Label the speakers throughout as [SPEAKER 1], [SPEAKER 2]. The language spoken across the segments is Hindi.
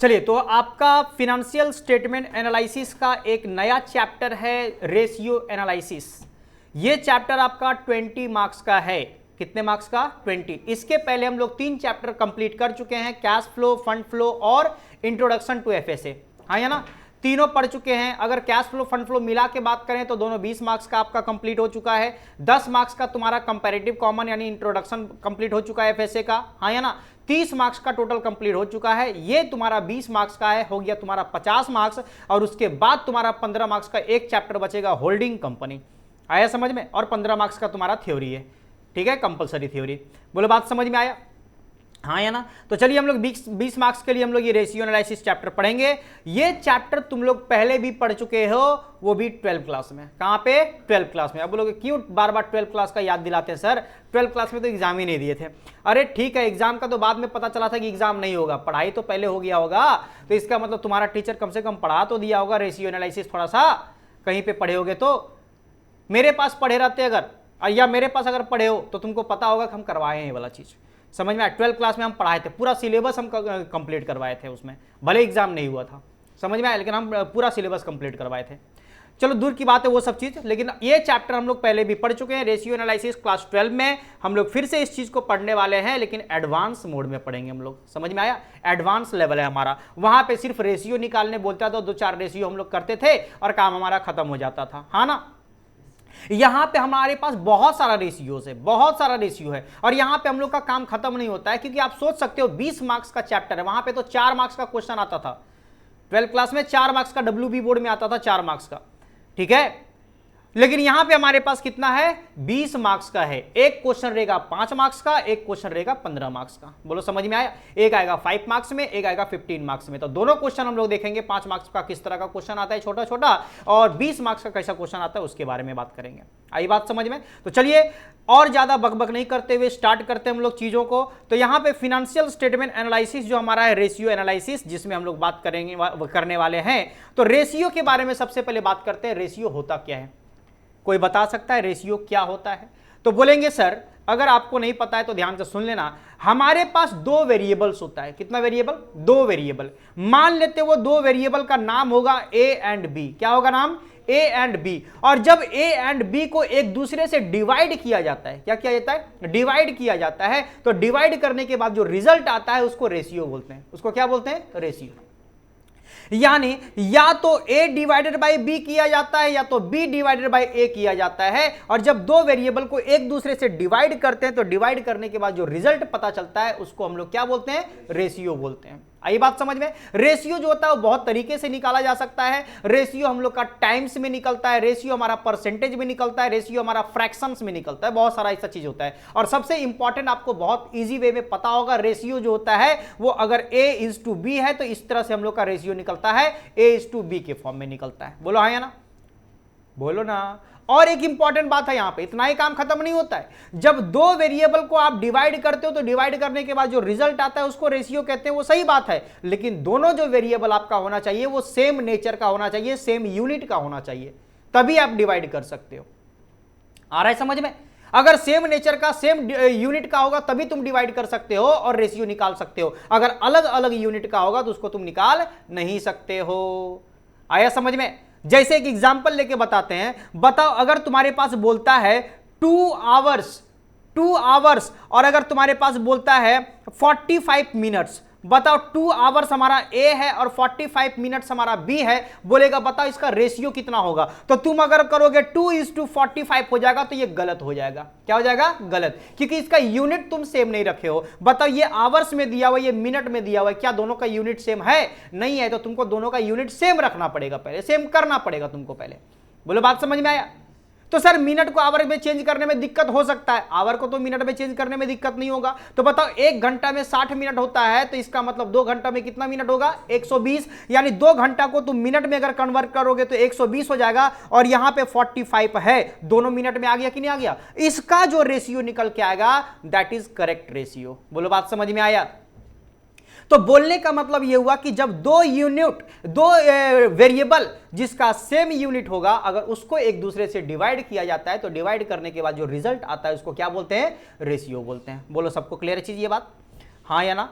[SPEAKER 1] चलिए, तो आपका फिनेंशियल स्टेटमेंट एनालिसिस का एक नया चैप्टर है रेशियो एनालिसिस। ये चैप्टर आपका 20 मार्क्स का है। कितने मार्क्स का? 20। इसके पहले हम लोग 3 चैप्टर कंप्लीट कर चुके हैं, कैश फ्लो, फंड फ्लो और इंट्रोडक्शन टू एफएसए। हाँ या ना, तीनों पढ़ चुके हैं। अगर कैश फ्लो फंड फ्लो मिला के बात करें तो दोनों 20 मार्क्स का आपका कंप्लीट हो चुका है। 10 मार्क्स का तुम्हारा कंपैरेटिव कॉमन यानी इंट्रोडक्शन कंप्लीट हो चुका है एफएसए का। हाँ या ना, 30 मार्क्स का टोटल कंप्लीट हो चुका है। ये तुम्हारा 20 मार्क्स का है, हो गया तुम्हारा 50 मार्क्स। और उसके बाद तुम्हारा 15 मार्क्स का एक चैप्टर बचेगा होल्डिंग कंपनी। आया समझ में? और 15 मार्क्स का तुम्हारा थ्योरी है, ठीक है, कंपलसरी थ्योरी। बोलो बात समझ में आया? हाँ या ना? तो चलिए हम लोग 20 मार्क्स के लिए हम लोग ये रेशियो एनालिसिस चैप्टर पढ़ेंगे। ये चैप्टर तुम लोग पहले भी पढ़ चुके हो, वो भी 12th क्लास में। कहाँ पे? 12th क्लास में। अब बोलोगे क्यों बार बार 12th क्लास का याद दिलाते हैं सर? 12th क्लास में तो एग्जाम ही नहीं दिए थे। अरे ठीक है, एग्जाम का तो बाद में पता चला था कि एग्जाम नहीं होगा, पढ़ाई तो पहले हो गया होगा। तो इसका मतलब तुम्हारा टीचर कम से कम पढ़ा तो दिया होगा रेशियो एनालिसिस, थोड़ा सा कहीं पे पढ़े होगे। तो मेरे पास पढ़े रहते अगर, या मेरे पास अगर पढ़े हो तो तुमको पता होगा कि हम करवाए हैं ये वाला चीज। समझ में आया? 12th क्लास में हम पढ़ाए थे, पूरा सिलेबस हम कंप्लीट करवाए थे उसमें, भले एग्जाम नहीं हुआ था। समझ में आया? लेकिन हम पूरा सिलेबस कंप्लीट करवाए थे। चलो दूर की बात है वो सब चीज, लेकिन ये चैप्टर हम लोग पहले भी पढ़ चुके हैं। रेशियो एनालिसिस क्लास 12 में हम लोग फिर से इस चीज को पढ़ने वाले हैं, लेकिन एडवांस मोड में पढ़ेंगे हम लोग। समझ में आया? एडवांस लेवल है हमारा। वहां पे सिर्फ रेशियो निकालने बोलता था, 2-4 रेशियो हम लोग करते थे और काम हमारा खत्म हो जाता था। हाँ ना? यहां पे हमारे पास बहुत सारा रेशियोज है, बहुत सारा रेशियो है, और यहां पे हम लोग का काम खत्म नहीं होता है। क्योंकि आप सोच सकते हो 20 मार्क्स का चैप्टर है, वहां पे तो 4 मार्क्स का क्वेश्चन आता था। 12th क्लास में 4 मार्क्स का WB बोर्ड में आता था, 4 मार्क्स का, ठीक है। लेकिन यहां पे हमारे पास कितना है? 20 मार्क्स का है। एक क्वेश्चन रहेगा 5 मार्क्स का, एक क्वेश्चन रहेगा 15 मार्क्स का। बोलो समझ में आया? एक आएगा 5 मार्क्स में, एक आएगा 15 मार्क्स में। तो दोनों क्वेश्चन हम लोग देखेंगे। 5 मार्क्स का किस तरह का क्वेश्चन आता है छोटा छोटा, और 20 मार्क्स का कैसा क्वेश्चन आता है उसके बारे में बात करेंगे। आई बात समझ में? तो चलिए और ज्यादा बकबक नहीं करते हुए स्टार्ट करते हैं हम लोग चीजों को। तो यहां पे फिनेंशियल स्टेटमेंट एनालिसिस जो हमारा है, रेशियो एनालिसिस, जिसमें हम लोग बात करेंगे करने वाले हैं। तो रेशियो के बारे में सबसे पहले बात करते हैं। रेशियो होता क्या है? कोई बता सकता है रेशियो क्या होता है? तो बोलेंगे सर अगर आपको नहीं पता है तो ध्यान से सुन लेना। हमारे पास 2 वेरिएबल्स होता है। कितना वेरिएबल? 2 वेरिएबल। मान लेते वो 2 वेरिएबल का नाम होगा ए एंड बी। क्या होगा नाम? A and B. और जब ए एंड बी को एक दूसरे से डिवाइड किया जाता है, क्या किया जाता है? डिवाइड किया जाता है। तो डिवाइड करने के बाद जो रिजल्ट आता है उसको रेशियो बोलते हैं। उसको क्या बोलते हैं? रेशियो। यानी या तो a डिवाइडेड बाई बी किया जाता है या तो b डिवाइडेड बाई a किया जाता है। और जब 2 वेरिएबल को एक दूसरे से डिवाइड करते हैं तो डिवाइड करने के बाद जो रिजल्ट पता चलता है उसको हम लोग क्या बोलते हैं? रेशियो बोलते हैं। आई बात समझ में? रेशियो जो होता है वो बहुत तरीके से निकाला जा सकता है। रेशियो हम लोग का टाइम्स में निकलता है, रेशियो हमारा परसेंटेज में निकलता है, रेशियो हमारा फ्रैक्शंस में निकलता है, बहुत सारा ऐसा चीज होता है। और सबसे इंपॉर्टेंट आपको बहुत इजी वे में पता होगा, रेशियो जो होता है वो अगर A:B है तो इस तरह से हम लोग का रेशियो निकलता है, A:B के फॉर्म में निकलता है। बोलो हाँ या ना? बोलो ना। और एक इंपॉर्टेंट बात है, यहां पे इतना ही काम खत्म नहीं होता है। जब 2 वेरिएबल को आप डिवाइड करते हो तो डिवाइड करने के बाद जो रिजल्ट आता है उसको रेशियो कहते हैं, वो सही बात है। लेकिन दोनों जो वेरिएबल आपका होना चाहिए वो सेम नेचर का होना चाहिए, सेम यूनिट का होना चाहिए, तभी आप डिवाइड कर सकते हो। आ रहा है समझ में? अगर सेम नेचर का, सेम यूनिट का होगा तभी तुम डिवाइड कर सकते हो और रेशियो निकाल सकते हो। अगर अलग अलग यूनिट का होगा तो उसको तुम निकाल नहीं सकते हो। आया समझ में? जैसे एक एग्जांपल लेके बताते हैं। बताओ अगर तुम्हारे पास बोलता है 2 आवर्स और अगर तुम्हारे पास बोलता है 45 मिनट्स, बताओ 2 आवर्स हमारा ए है और 45 मिनट्स हमारा बी है। बोलेगा बताओ इसका रेशियो कितना होगा? तो तुम अगर करोगे 2:45 हो जाएगा, तो ये गलत हो जाएगा। क्या हो जाएगा? गलत, क्योंकि इसका यूनिट तुम सेम नहीं रखे हो। बताओ ये आवर्स में दिया हुआ, ये मिनट में दिया हुआ है, क्या दोनों का यूनिट सेम है? नहीं है। तो तुमको दोनों का यूनिट सेम रखना पड़ेगा, पहले सेम करना पड़ेगा तुमको पहले। बोलो बात समझ में आया? तो सर मिनट को आवर में चेंज करने में दिक्कत हो सकता है, आवर को तो मिनट में चेंज करने में दिक्कत नहीं होगा। तो बताओ 1 घंटा में 60 मिनट होता है, तो इसका मतलब 2 घंटा में कितना मिनट होगा? 120। यानी 2 घंटा को तुम मिनट में अगर कन्वर्ट करोगे तो 120 हो जाएगा। और यहां पे 45 है, दोनों मिनट में आ गया कि नहीं आ गया? इसका जो रेशियो निकल के आएगा दैट इज करेक्ट रेशियो। बोलो बात समझ में आया? तो बोलने का मतलब यह हुआ कि जब 2 वेरिएबल जिसका सेम यूनिट होगा, अगर उसको एक दूसरे से डिवाइड किया जाता है तो डिवाइड करने के बाद जो रिजल्ट आता है उसको क्या बोलते हैं? रेशियो बोलते हैं। बोलो सबको क्लियर है चीज ये बात? हाँ या ना?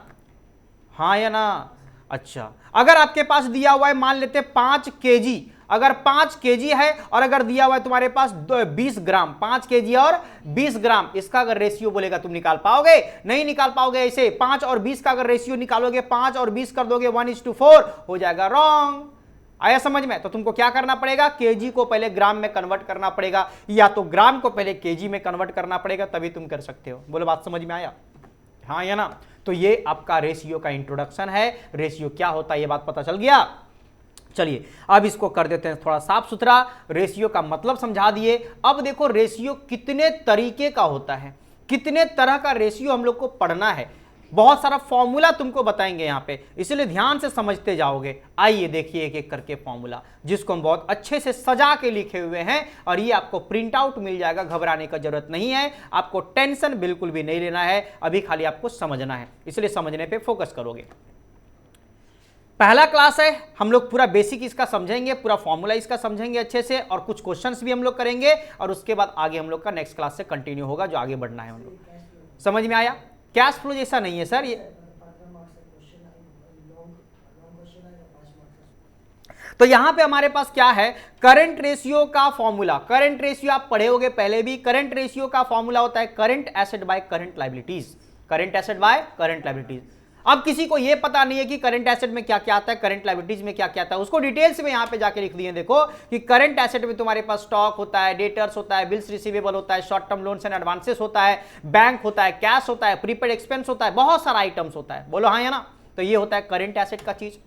[SPEAKER 1] हाँ या ना? अच्छा, अगर आपके पास दिया हुआ है मान लेते 5 केजी, अगर 5 केजी है और अगर दिया हुआ है तुम्हारे पास 20 ग्राम, 5 केजी और 20 ग्राम, इसका अगर रेशियो बोलेगा तुम निकाल पाओगे? नहीं निकाल पाओगे। ऐसे 5 और 20 का अगर रेशियो निकालोगे, 5 और 20 कर दोगे 1:4, हो जाएगा रॉन्ग। आया समझ में? तो तुमको क्या करना पड़ेगा, केजी को पहले ग्राम में कन्वर्ट करना पड़ेगा, या तो ग्राम को पहले केजी में कन्वर्ट करना पड़ेगा, तभी तुम कर सकते हो। बोलो बात समझ में आया? हाँ या ना? तो ये आपका रेशियो का इंट्रोडक्शन है, रेशियो क्या होता है ये बात पता चल गया। चलिए अब इसको कर देते हैं थोड़ा साफ सुथरा, रेशियो का मतलब समझा दिए। अब देखो रेशियो कितने तरीके का होता है, कितने तरह का रेशियो हम लोग को पढ़ना है, बहुत सारा फॉर्मूला तुमको बताएंगे यहां पे, इसलिए ध्यान से समझते जाओगे। आइए देखिए एक एक करके फॉर्मूला, जिसको हम बहुत अच्छे से सजा के लिखे हुए हैं, और ये आपको प्रिंट आउट मिल जाएगा, घबराने का जरूरत नहीं है, आपको टेंशन बिल्कुल भी नहीं लेना है, अभी खाली आपको समझना है, इसलिए समझने पे फोकस करोगे। पहला क्लास है, हम लोग पूरा बेसिक इसका समझेंगे, पूरा फॉर्मूला इसका समझेंगे अच्छे से, और कुछ क्वेश्चंस भी हम लोग करेंगे, और उसके बाद आगे हम लोग का नेक्स्ट क्लास से कंटिन्यू होगा, जो आगे बढ़ना है हम लोग। समझ में आया? कैश फ्लो जैसा नहीं है सर ये, तो यहां पे हमारे पास क्या है, करंट रेशियो का फॉर्मूला। करंट रेशियो आप पढ़े होगे पहले भी, करंट रेशियो का फॉर्मूला होता है current asset by current liabilities, current asset by current liabilities. अब किसी को यह पता नहीं है कि करंट एसेट में क्या क्या आता है, करंट लायबिलिटीज में क्या क्या आता है, उसको डिटेल्स में यहां पे जाके लिख दिए। देखो कि करंट एसेट में तुम्हारे पास स्टॉक होता है, डेटर्स होता है, बिल्स रिसीवेबल होता है, short term loans and advances होता है, बैंक होता है, कैश होता है, प्रीपेड एक्सपेंस होता है, बहुत सारा आइटम्स होता है। बोलो हाँ या ना? तो ये होता है करंट एसेट का चीज।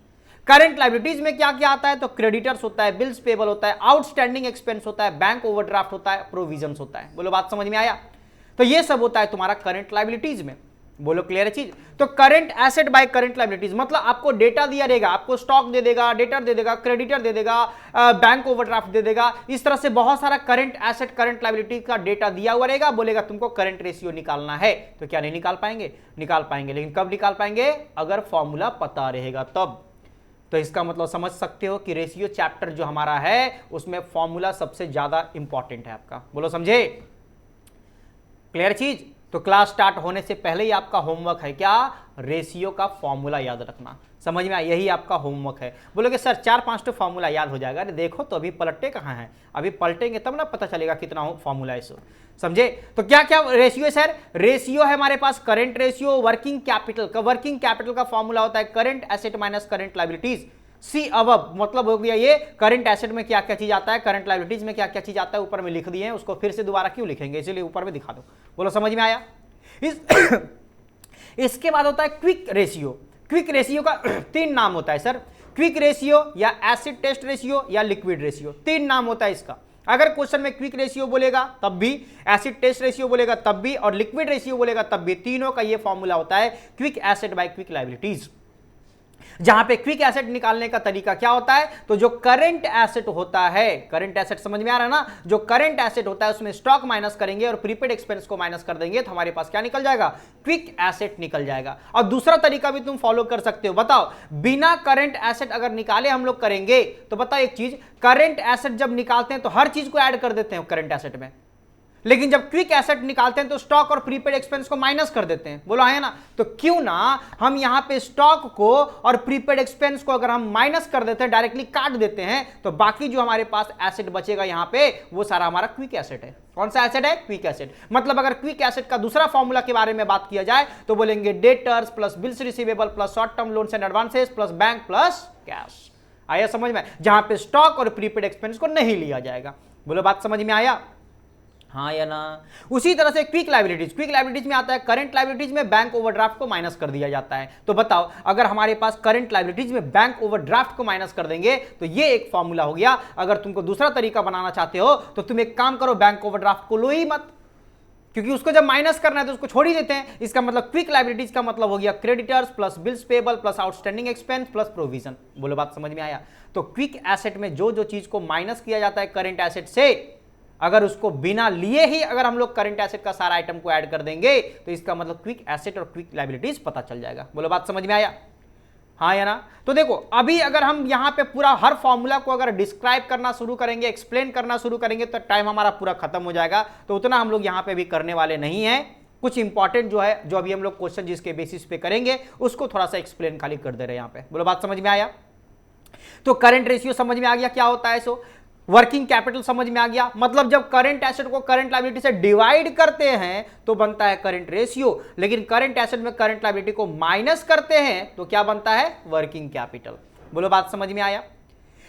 [SPEAKER 1] करंट लायबिलिटीज में क्या क्या आता है, तो क्रेडिटर्स होता है, बिल्स पेबल होता है, आउटस्टैंडिंग एक्सपेंस होता है, बैंक ओवरड्राफ्ट होता है, प्रोविजंस होता है। बोलो बात समझ में आया? तो ये सब होता है तुम्हारा करंट लायबिलिटीज में। बोलो क्लियर है चीज? तो current asset by current liabilities मतलब आपको डेटा दिया रहेगा, आपको स्टॉक दे देगा, डेटर दे देगा, क्रेडिटर दे देगा, बैंक ओवरड्राफ्ट दे देगा, इस तरह से बहुत सारा करंट एसेट करंट लायबिलिटी का डेटा दिया हुआ रहेगा। बोलेगा तुमको करंट रेशियो निकालना है, तो क्या नहीं निकाल पाएंगे? निकाल पाएंगे, लेकिन कब निकाल पाएंगे? अगर फॉर्मूला पता रहेगा तब। तो इसका मतलब समझ सकते हो कि रेशियो चैप्टर जो हमारा है उसमें फॉर्मूला सबसे ज्यादा इंपॉर्टेंट है आपका। बोलो समझे? क्लियर चीज? तो क्लास स्टार्ट होने से पहले ही आपका होमवर्क है क्या? रेशियो का फॉर्मूला याद रखना। समझ में आया? यही आपका होमवर्क है। बोलोगे सर 4-5 तो फॉर्मूला याद हो जाएगा। अरे देखो तो अभी पलटे कहाँ हैं, अभी पलटेंगे तब ना पता चलेगा कितना फॉर्मूला है सो। समझे? तो क्या क्या रेशियो है सर? रेशियो है हमारे पास करंट रेशियो, वर्किंग कैपिटल का, वर्किंग कैपिटल का फॉर्मूला होता है current asset minus current liabilities. See अब मतलब हो गया ये करंट एसेट में क्या क्या चीज आता है, करंट लायबिलिटीज में क्या क्या चीज आता है, ऊपर में लिख दिए हैं, उसको फिर से दोबारा क्यों लिखेंगे, इसलिए ऊपर में दिखा दो। बोलो समझ में आया? इसके बाद होता है क्विक रेशियो। क्विक रेशियो का 3 नाम होता है सर, क्विक रेशियो या एसिड टेस्ट रेशियो या लिक्विड रेशियो, 3 नाम होता है इसका। अगर क्वेश्चन में क्विक रेशियो बोलेगा तब भी, एसिड टेस्ट रेशियो बोलेगा तब भी, और लिक्विड रेशियो बोलेगा तब भी, तीनों का ये फॉर्मूला होता है quick asset by quick liabilities. जहां पे क्विक एसेट निकालने का तरीका क्या होता है, तो जो करंट एसेट होता है, करंट एसेट समझ में आ रहा है ना, जो करंट एसेट होता है उसमें स्टॉक माइनस करेंगे और प्रीपेड एक्सपेंस को माइनस कर देंगे, तो हमारे पास क्या निकल जाएगा? क्विक एसेट निकल जाएगा। और दूसरा तरीका भी तुम फॉलो कर सकते हो। बताओ बिना करंट एसेट अगर निकाले हम लोग करेंगे, तो बताओ एक चीज, करंट एसेट जब निकालते हैं तो हर चीज को ऐड कर देते हैं करंट एसेट में, लेकिन जब क्विक एसेट निकालते हैं तो स्टॉक और प्रीपेड एक्सपेंस को माइनस कर देते हैं। बोलो है ना? तो क्यों ना हम यहां पे स्टॉक को और प्रीपेड एक्सपेंस को अगर हम माइनस कर देते हैं, डायरेक्टली काट देते हैं, तो बाकी जो हमारे पास एसेट बचेगा यहां पे, वो सारा हमारा क्विक एसेट है। कौन सा एसेट है? Quick asset. मतलब अगर क्विक एसेट का दूसरा फॉर्मूला के बारे में बात किया जाए तो बोलेंगे debtors plus bills receivable plus short term loans and advances plus bank plus cash. आया समझ में? जहां पे स्टॉक और प्रीपेड एक्सपेंस को नहीं लिया जाएगा। बोलो बात समझ में आया? हाँ या ना? उसी तरह से क्विक लायबिलिटीज, क्विक लायबिलिटीज में आता है करंट लायबिलिटीज में बैंक ओवरड्राफ्ट को माइनस कर दिया जाता है। तो बताओ अगर हमारे पास करंट लायबिलिटीज में बैंक ओवरड्राफ्ट को माइनस कर देंगे, तो ये एक फॉर्मूला हो गया। अगर तुमको दूसरा तरीका बनाना चाहते हो तो तुम एक काम करो, बैंक ओवरड्राफ्ट को लो ही मत, क्योंकि उसको जब माइनस करना है तो उसको छोड़ ही देते हैं। इसका मतलब क्विक लायबिलिटीज का मतलब हो गया creditors plus bills payable plus outstanding expense plus provision. बोलो बात समझ में आया? तो क्विक एसेट में जो जो चीज को माइनस किया जाता है करंट एसेट से, अगर उसको बिना लिए ही अगर हम लोग करंट एसेट का सारा आइटम को ऐड कर देंगे, तो इसका मतलब क्विक एसेट और क्विक लायबिलिटीज पता चल जाएगा। बोलो बात समझ में आया? हाँ या ना? तो देखो अभी अगर हम यहां पे पूरा हर फॉर्मूला को अगर डिस्क्राइब करना शुरू करेंगे, एक्सप्लेन करना शुरू करेंगे, तो टाइम हमारा पूरा खत्म हो जाएगा। तो उतना हम लोग यहां पे भी करने वाले नहीं है। कुछ इंपॉर्टेंट जो है, जो अभी हम लोग क्वेश्चन जिसके बेसिस पे करेंगे उसको थोड़ा सा एक्सप्लेन खाली कर दे रहे हैं यहां पे। बोलो बात समझ में आया? तो करंट रेशियो समझ में आ गया क्या होता है। सो वर्किंग कैपिटल समझ में आ गया, मतलब जब करंट एसेट को करंट लायबिलिटी से डिवाइड करते हैं तो बनता है करंट रेशियो, लेकिन करंट एसेट में करंट लायबिलिटी को माइनस करते हैं तो क्या बनता है, वर्किंग कैपिटल। बोलो बात समझ में आया?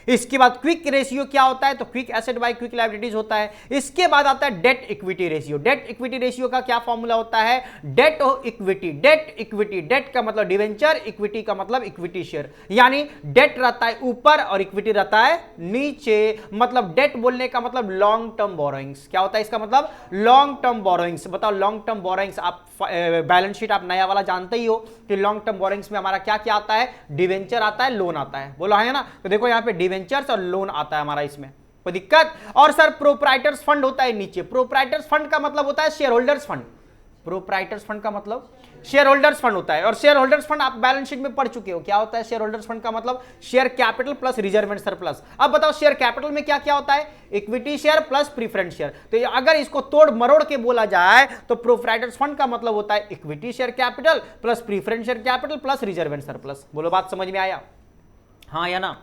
[SPEAKER 1] इसके बाद क्विक रेशियो क्या होता है, तो quick asset by quick liabilities होता है। इसके बाद आता है debt equity ratio. Debt equity ratio का क्या फॉर्मूला होता है, debt equity. Debt equity, debt का मतलब डिवेंचर, इक्विटी का मतलब इक्विटी शेयर, यानी डेट रहता है ऊपर और इक्विटी रहता है नीचे। मतलब डेट बोलने का मतलब लॉन्ग टर्म बोरोइंग्स। क्या होता है इसका मतलब, लॉन्ग टर्म बोरोइंग्स। बताओ लॉन्ग टर्म बोरोइंग्स, आप बैलेंस शीट आप नया वाला जानते ही हो कि लॉन्ग टर्म बोरोइंग्स में हमारा क्या क्या आता है, डिवेंचर आता है, लोन आता है। बोला है ना? तो देखो यहां पे डिवेंचर्स और लोन आता है हमारा, इसमें कोई दिक्कत। और सर प्रोप्राइटर्स फंड होता है नीचे। प्रोप्राइटर्स फंड का मतलब होता है share holders fund. Proprietors fund का मतलब शेयर होल्डर्स फंड होता है। और शेयर होल्डर्स फंड आप बैलेंस शीट में पढ़ चुके हो, क्या होता है शेयर होल्डर्स फंड का मतलब, share capital plus reserve and surplus. अब बताओ शेयर कैपिटल में क्या क्या होता है, equity share plus preference share. तो अगर इसको तोड़ मरोड़ के बोला जाए तो प्रोप्राइटर्स फंड का मतलब होता है equity share capital plus preference share capital plus reserve and surplus. बोलो बात समझ में आया? हाँ या ना?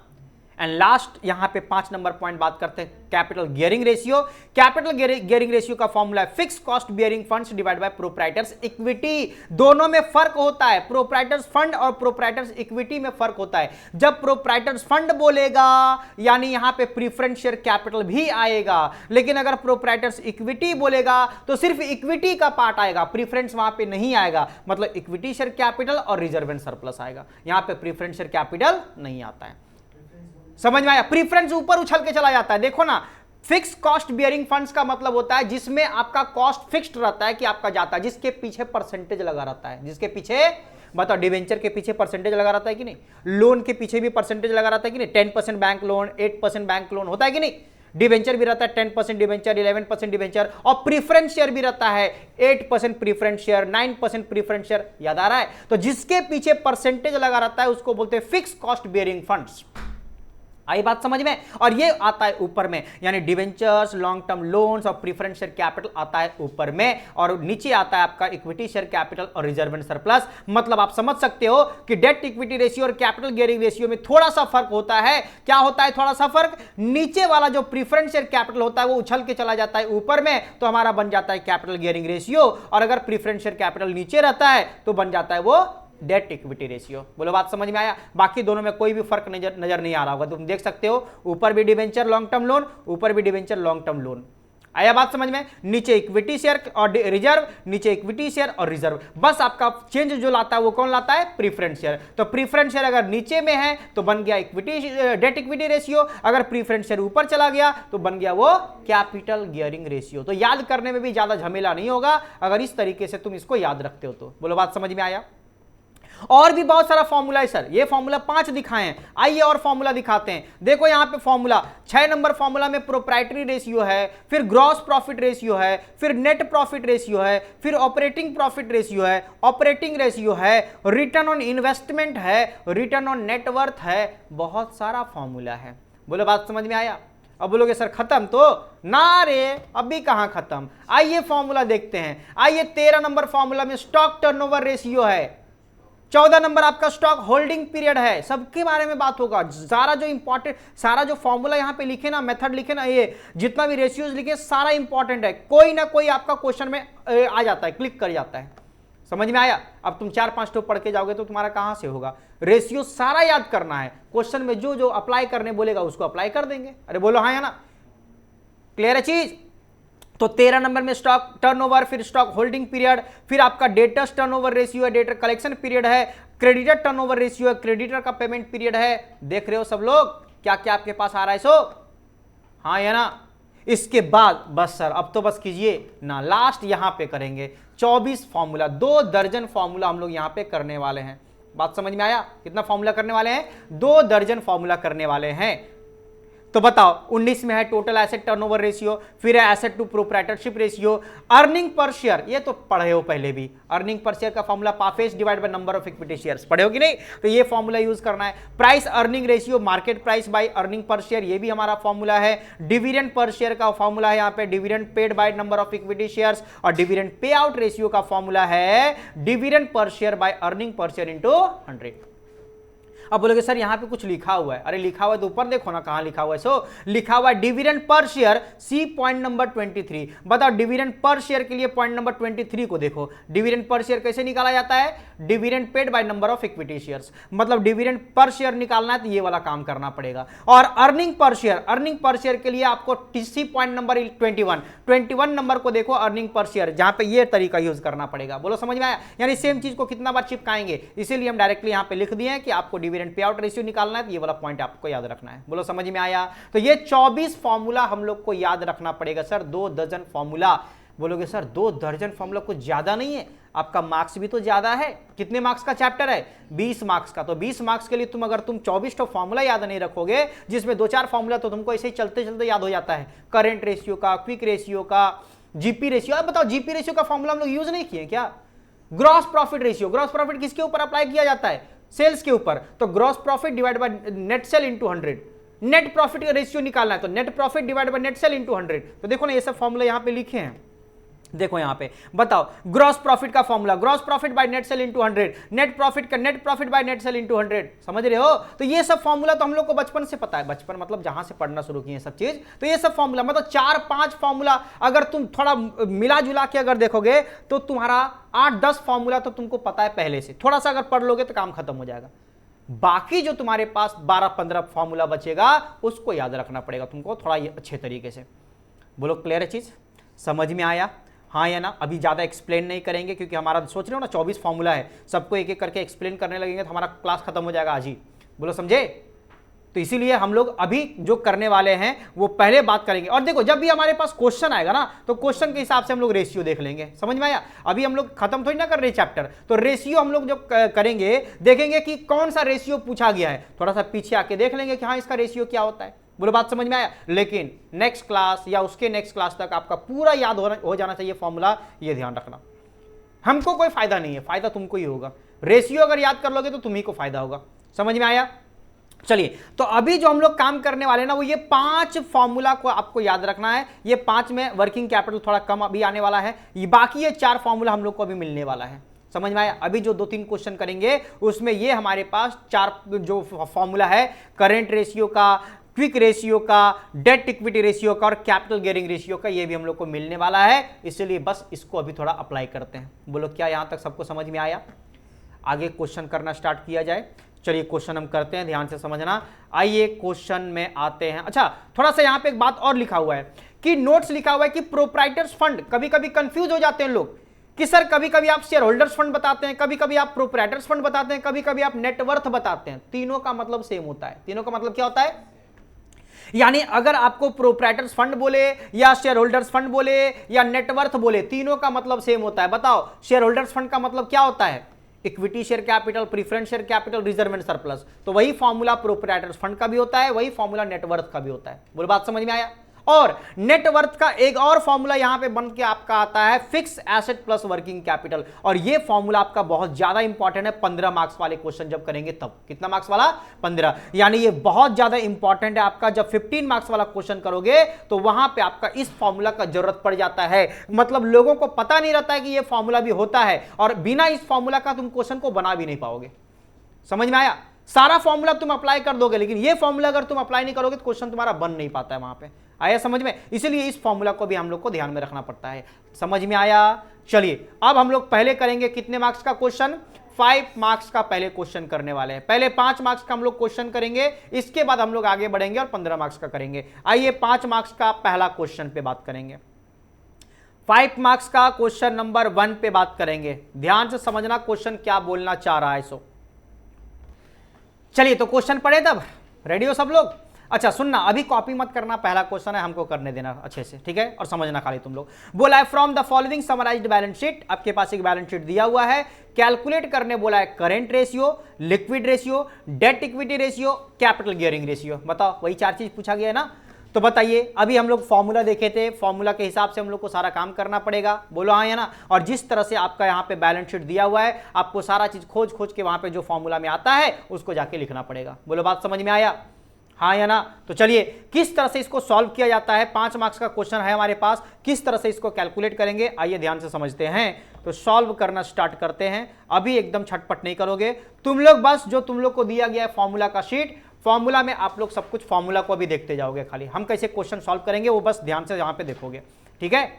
[SPEAKER 1] एंड लास्ट यहां पे 5 नंबर पॉइंट बात करते हैं, capital gearing ratio. Capital gearing ratio का फॉर्मूला है fix cost bearing funds divide by proprietors equity. दोनों में फर्क होता है, प्रोप्राइटर्स फंड और प्रोप्राइटर्स इक्विटी में फर्क होता है। जब प्रोप्राइटर्स फंड बोलेगा यानी यहां पे प्रीफरेंस शेयर कैपिटल भी आएगा, लेकिन अगर प्रोप्राइटर्स इक्विटी बोलेगा तो सिर्फ इक्विटी का पार्ट आएगा, प्रीफरेंस वहां पे नहीं आएगा। मतलब इक्विटी शेयर कैपिटल और रिजर्व एंड सरप्लस आएगा, यहां पे प्रीफरेंस शेयर कैपिटल नहीं आता है। समझ में आया? प्रीफरेंस ऊपर उछल के चला जाता है। देखो ना, फिक्स कॉस्ट बियरिंग फंड्स का मतलब होता है जिसमें आपका कॉस्ट फिक्स्ड रहता है कि आपका जाता है, जिसके पीछे परसेंटेज लगा रहता है। जिसके पीछे, बताओ डिवेंचर के पीछे परसेंटेज लगा रहता है कि नहीं, लोन के पीछे भी परसेंटेज लगा रहता है कि नहीं, 10% बैंक लोन, 8% बैंक लोन होता है कि नहीं, डिवेंचर भी रहता है 10% डिवेंचर, 11% डिवेंचर, और प्रीफरेंस शेयर भी रहता है 8% प्रीफरेंस शेयर, 9% प्रीफरेंस शेयर। याद आ रहा है? तो जिसके पीछे परसेंटेज लगा रहता है उसको बोलते हैं फिक्स कॉस्ट बियरिंग फंड्स। आई बात समझ में? और ये आता है ऊपर में, यानी डिवेंचर्स, लॉन्ग टर्म लोन्स और प्रीफरेंस शेयर कैपिटल आता है ऊपर में, और नीचे आता है आपका इक्विटी शेयर कैपिटल और रिजर्व एंड सरप्लस। मतलब आप समझ सकते हो कि डेट इक्विटी रेशियो और कैपिटल गियरिंग रेशियो में थोड़ा सा फर्क होता है। क्या होता है थोड़ा सा फर्क? नीचे वाला जो प्रीफरेंस शेयर कैपिटल होता है वो उछल के चला जाता है ऊपर में, तो हमारा बन जाता है कैपिटल गियरिंग रेशियो, और अगर प्रीफरेंस शेयर कैपिटल नीचे रहता है तो बन जाता है वो डेट इक्विटी रेशियो। बोलो बात समझ में आया? बाकी दोनों में कोई भी फर्क नजर नहीं आ रहा होगा, तुम देख सकते हो ऊपर भी डिवेंचर लॉन्ग टर्म लोन, ऊपर भी डिवेंचर लॉन्ग टर्म लोन। आया बात समझ में? नीचे इक्विटी शेयर और रिजर्व, नीचे इक्विटी शेयर और रिजर्व। बस आपका चेंज जो लाता है वो कौन लाता है? Preference share. तो प्रीफरेंस शेयर अगर नीचे में है तो बन गया इक्विटी डेट इक्विटी रेशियो, अगर प्रीफरेंस शेयर ऊपर चला गया तो बन गया वो कैपिटल गियरिंग रेशियो। तो याद करने में भी ज्यादा झमेला नहीं होगा अगर इस तरीके से तुम इसको याद रखते हो तो। बोलो बात समझ में आया? और भी बहुत सारा फॉर्मूला है सर, ये फॉर्मूला 5 दिखाए हैं, आइए और फॉर्मूला दिखाते हैं। देखो यहां पे फॉर्मूला 6 नंबर फॉर्मूला में प्रोप्राइटरी रेशियो है, फिर ग्रॉस प्रॉफिट रेशियो है, फिर नेट प्रॉफिट रेशियो है, फिर ऑपरेटिंग प्रॉफिट रेशियो है, ऑपरेटिंग रेशियो है, रिटर्न ऑन इन्वेस्टमेंट है, रिटर्न ऑन नेटवर्थ है, बहुत सारा फॉर्मूला है। बोलो बात समझ में आया? अब बोलोगे सर खत्म तो ना रे, अभी कहां खत्म। आइए फॉर्मूला देखते हैं। आइए 13 नंबर फॉर्मूला में स्टॉक टर्नओवर रेशियो है, 14 नंबर आपका स्टॉक होल्डिंग पीरियड है, सबके बारे में बात होगा। सारा जो इंपॉर्टेंट, सारा जो फॉर्मूला यहां पे लिखे ना, मेथड लिखे ना, ये जितना भी रेशियोज लिखे सारा इंपॉर्टेंट है, कोई ना कोई आपका क्वेश्चन में आ जाता है, क्लिक कर जाता है। समझ में आया? अब तुम 4-5 तो पढ़ के जाओगे तो तुम्हारा कहां से होगा, रेशियो सारा याद करना है। क्वेश्चन में जो जो अप्लाई करने बोलेगा उसको अप्लाई कर देंगे। अरे बोलो हाँ या ना? क्लियर है चीज? तो 13 नंबर में स्टॉक टर्नओवर, फिर स्टॉक होल्डिंग पीरियड, फिर आपका डेटर्स टर्नओवर रेशियो है, डेटर कलेक्शन पीरियड है, क्रेडिटर टर्नओवर रेशियो है, क्रेडिटर का पेमेंट पीरियड है। देख रहे हो सब लोग क्या क्या आपके पास आ रहा है? सो हाँ या ना? इसके बाद बस सर अब तो बस कीजिए ना, लास्ट यहां पे करेंगे 24 फॉर्मूला, 2 दर्जन फॉर्मूला हम लोग यहां पे करने वाले हैं। बात समझ में आया? कितना फॉर्मूला करने वाले हैं? 2 दर्जन फॉर्मूला करने वाले हैं। तो बताओ 19 में है टोटल एसेट टर्नओवर रेशियो, फिर है asset to proprietorship ratio, earning पर शेयर, ये तो पढ़े हो पहले भी, अर्निंग पर शेयर का फॉर्मूला पाफेस divide by number of equity shares, पढ़े हो कि नहीं, तो ये फॉर्मूला यूज करना है। Price earning ratio market price by earning पर शेयर, ये भी हमारा फॉर्मूला है। डिविडेंड पर शेयर का फॉर्मूला है यहाँ पे dividend paid by number of equity shares, और डिविडेंड पे आउट रेशियो का फॉर्मूला है dividend per share by earning पर शेयर इंटू 100। अब बोलोगे सर यहां पे कुछ लिखा हुआ है, अरे लिखा हुआ है तो ऊपर देखो ना कहां लिखा हुआ है। सो लिखा हुआ है dividend per share, C point number 23। बताओ डिविडेंड पर शेयर के लिए पॉइंट नंबर 23 को देखो, डिविडेंड पर शेयर कैसे निकाला जाता है, dividend paid by number of equity shares, मतलब डिविडेंड पर शेयर निकालना है तो ये वाला काम करना पड़ेगा। और earning per share, earning per share के लिए आपको सी पॉइंट नंबर 21 नंबर को देखो, अर्निंग पर शेयर, जहां पे ये तरीका यूज करना पड़ेगा। बोलो समझ में आया, यानी सेम चीज को कितना बार चिपकाएंगे, इसीलिए हम डायरेक्टली यहां पे लिख दिए हैं कि आपको डिविडेंड पे आउट रेशियो निकालना है, तो ये वाला पॉइंट आपको याद रखना है। बोलो समझ में आया, तो ये 24 फॉर्मूला हम लोग को याद रखना पड़ेगा। सर 2 दर्जन फॉर्मूला, बोलोगे सर 2 दर्जन फॉर्मूला कुछ ज्यादा नहीं है, आपका मार्क्स भी तो ज्यादा है। कितने मार्क्स का चैप्टर है, 20 मार्क्स का, तो 20 मार्क्स के लिए तुम अगर 24 तो फॉर्मूला याद नहीं रखोगे, जिसमें 2-4 फॉर्मूला तो तुमको ऐसे ही चलते चलते याद हो जाता है, करेंट रेशियो का, क्विक रेशियो का, जीपी रेशियो। अब बताओ जीपी रेशियो का फॉर्मूला हम लोग यूज नहीं किए क्या, gross profit ratio, gross profit किसके ऊपर अप्लाई किया जाता है, सेल्स के ऊपर, तो gross profit divide by net sale into 100, net profit का रेशियो निकालना है तो net profit divide by net sale into 100। तो देखो ना ये सब फॉर्मूला यहां पे लिखे हैं, देखो यहां पे बताओ ग्रॉस प्रॉफिट का formula gross profit by net sale into 100, net profit का net profit by net sale into 100, समझ रहे हो। तो ये सब फॉर्मूला तो हम लोग को बचपन से पता है, बचपन मतलब जहां से पढ़ना शुरू किए सब चीज, तो ये सब फॉर्मूला मतलब 4-5 फॉर्मूला अगर तुम थोड़ा मिला जुला के अगर देखोगे तो तुम्हारा 8-10 फॉर्मूला तो तुमको पता है पहले से, थोड़ा सा अगर पढ़ लोगे तो काम खत्म हो जाएगा। बाकी जो तुम्हारे पास 12-15 फॉर्मूला बचेगा उसको याद रखना पड़ेगा तुमको थोड़ा अच्छे तरीके से। बोलो क्लियर है चीज, समझ में आया, हाँ या ना। अभी ज्यादा एक्सप्लेन नहीं करेंगे क्योंकि हमारा सोच रहे हो ना 24 फॉर्मूला है, सबको एक एक करके एक्सप्लेन करने लगेंगे तो हमारा क्लास खत्म हो जाएगा आज ही। बोलो समझे, तो इसीलिए हम लोग अभी जो करने वाले हैं वो पहले बात करेंगे। और देखो जब भी हमारे पास क्वेश्चन आएगा ना तो क्वेश्चन के हिसाब से हम लोग रेशियो देख लेंगे, समझ में आया। अभी हम लोग खत्म थोड़ी ना कर रहे चैप्टर, तो रेशियो हम लोग जब करेंगे देखेंगे कि कौन सा रेशियो पूछा गया है, थोड़ा सा पीछे आके देख लेंगे कि हाँ इसका रेशियो क्या होता है। बोलो बात समझ में आया। लेकिन नेक्स्ट क्लास या उसके नेक्स्ट क्लास तक आपका पूरा याद हो जाना चाहिए फॉर्मूला, ये ध्यान रखना। हमको कोई फायदा नहीं है, फायदा तुमको ही होगा। रेशियो अगर याद कर लोगे तो तुम्ही को फायदा होगा, समझ में आया। चलिए तो अभी जो हम लोग काम करने वाले ना वो ये 5 फॉर्मूला को आपको याद रखना है। ये 5 में वर्किंग कैपिटल थोड़ा कम अभी आने वाला है, ये बाकी ये 4 फॉर्मूला हम लोग को अभी मिलने वाला है, समझ में आया। अभी जो 2-3 क्वेश्चन करेंगे उसमें ये हमारे पास 4 जो फॉर्मूला है, करेंट रेशियो का, क्विक रेशियो का, डेट इक्विटी रेशियो का और कैपिटल गियरिंग रेशियो का, ये भी हम लोग को मिलने वाला है। इसलिए बस इसको अभी थोड़ा अप्लाई करते हैं। बोलो क्या यहां तक सबको समझ में आया, आगे क्वेश्चन करना स्टार्ट किया जाए। चलिए क्वेश्चन हम करते हैं, ध्यान से समझना। आइए क्वेश्चन में आते हैं। अच्छा थोड़ा सा यहां पे एक बात और लिखा हुआ है कि नोट्स लिखा हुआ है कि प्रोप्राइटर्स फंड, कभी कभी कंफ्यूज हो जाते हैं लोग कि सर कभी कभी आप शेयर होल्डर्स फंड बताते हैं, कभी कभी आप प्रोप्राइटर्स फंड बताते हैं, कभी कभी आप नेटवर्थ बताते हैं। तीनों का मतलब सेम होता है। तीनों का मतलब क्या होता है, यानी अगर आपको प्रोप्राइटर्स फंड बोले या शेयर होल्डर्स फंड बोले या नेटवर्थ बोले, तीनों का मतलब सेम होता है। बताओ शेयर होल्डर्स फंड का मतलब क्या होता है, equity share capital, preference share capital, reserve and surplus. तो वही फॉर्मूला प्रोप्राइटर्स फंड का भी होता है, वही फॉर्मूला नेटवर्थ का भी होता है। बोल बात समझ में आया। और नेटवर्थ का एक और फॉर्मूला यहां पे बन के आपका आता है, fix asset plus working capital. और ये फॉर्मूला आपका बहुत ज्यादा इंपॉर्टेंट है 15 मार्क्स वाले क्वेश्चन जब करेंगे तब। कितना मार्क्स वाला, 15। यानी ये बहुत ज्यादा इंपॉर्टेंट है आपका। जब 15 मार्क्स वाला क्वेश्चन करोगे तो वहां पे आपका इस फॉर्मूला का जरूरत पड़ जाता है। मतलब लोगों को पता नहीं रहता है कि ये फॉर्मूला भी होता है, और बिना इस फॉर्मूला का तुम क्वेश्चन को बना भी नहीं पाओगे। समझ में आया। सारा फॉर्मूला तुम अप्लाई कर दोगे, लेकिन ये फॉर्मूला अगर तुम अप्लाई नहीं करोगे तो क्वेश्चन तुम्हारा बन नहीं पाता है वहां पे। आया समझ में। इसलिए इस फॉर्मूला को भी हम लोग को ध्यान में रखना पड़ता है। समझ में आया। चलिए अब हम लोग पहले करेंगे कितने मार्क्स का क्वेश्चन, 5 मार्क्स का पहले क्वेश्चन करने वाले हैं। पहले 5 मार्क्स का हम लोग क्वेश्चन करेंगे, इसके बाद हम लोग आगे बढ़ेंगे और 15 मार्क्स का करेंगे। आइए 5 मार्क्स का पहला क्वेश्चन पे बात करेंगे। 5 मार्क्स का क्वेश्चन नंबर 1 पे बात करेंगे। ध्यान से समझना क्वेश्चन क्या बोलना चाह रहा है। सो चलिए तो क्वेश्चन पढ़े, तब रेडी हो सब लोग। अच्छा सुनना, अभी कॉपी मत करना, पहला क्वेश्चन है, हमको करने देना अच्छे से, ठीक है, और समझना खाली तुम लोग। बोला है from the following summarised balance sheet, आपके पास एक बैलेंस शीट दिया हुआ है, कैलकुलेट करने बोला है current ratio, liquid ratio, debt equity ratio, capital gearing ratio. बताओ, वही 4 चीज पूछा गया है ना। तो बताइए, अभी हम लोग फॉर्मूला देखे थे, फॉर्मूला के हिसाब से हम लोग को सारा काम करना पड़ेगा, बोलो हाँ या ना। और जिस तरह से आपका यहाँ पे बैलेंस शीट दिया हुआ है, आपको सारा चीज खोज खोज के वहां पे जो फॉर्मूला में आता है उसको जाके लिखना पड़ेगा। बोलो बात समझ में आया, हाँ या ना। तो चलिए, किस तरह से इसको सॉल्व किया जाता है, 5 मार्क्स का क्वेश्चन है हमारे पास, किस तरह से इसको कैलकुलेट करेंगे, आइए ध्यान से समझते हैं। तो सॉल्व करना स्टार्ट करते हैं। अभी एकदम छटपट नहीं करोगे तुम लोग, बस जो तुम लोग को दिया गया है फॉर्मूला का शीट, फॉर्मूला में आप लोग सब कुछ फॉर्मूला को भी देखते जाओगे, खाली हम कैसे क्वेश्चन सॉल्व करेंगे वो बस ध्यान से यहां पे देखोगे, ठीक है।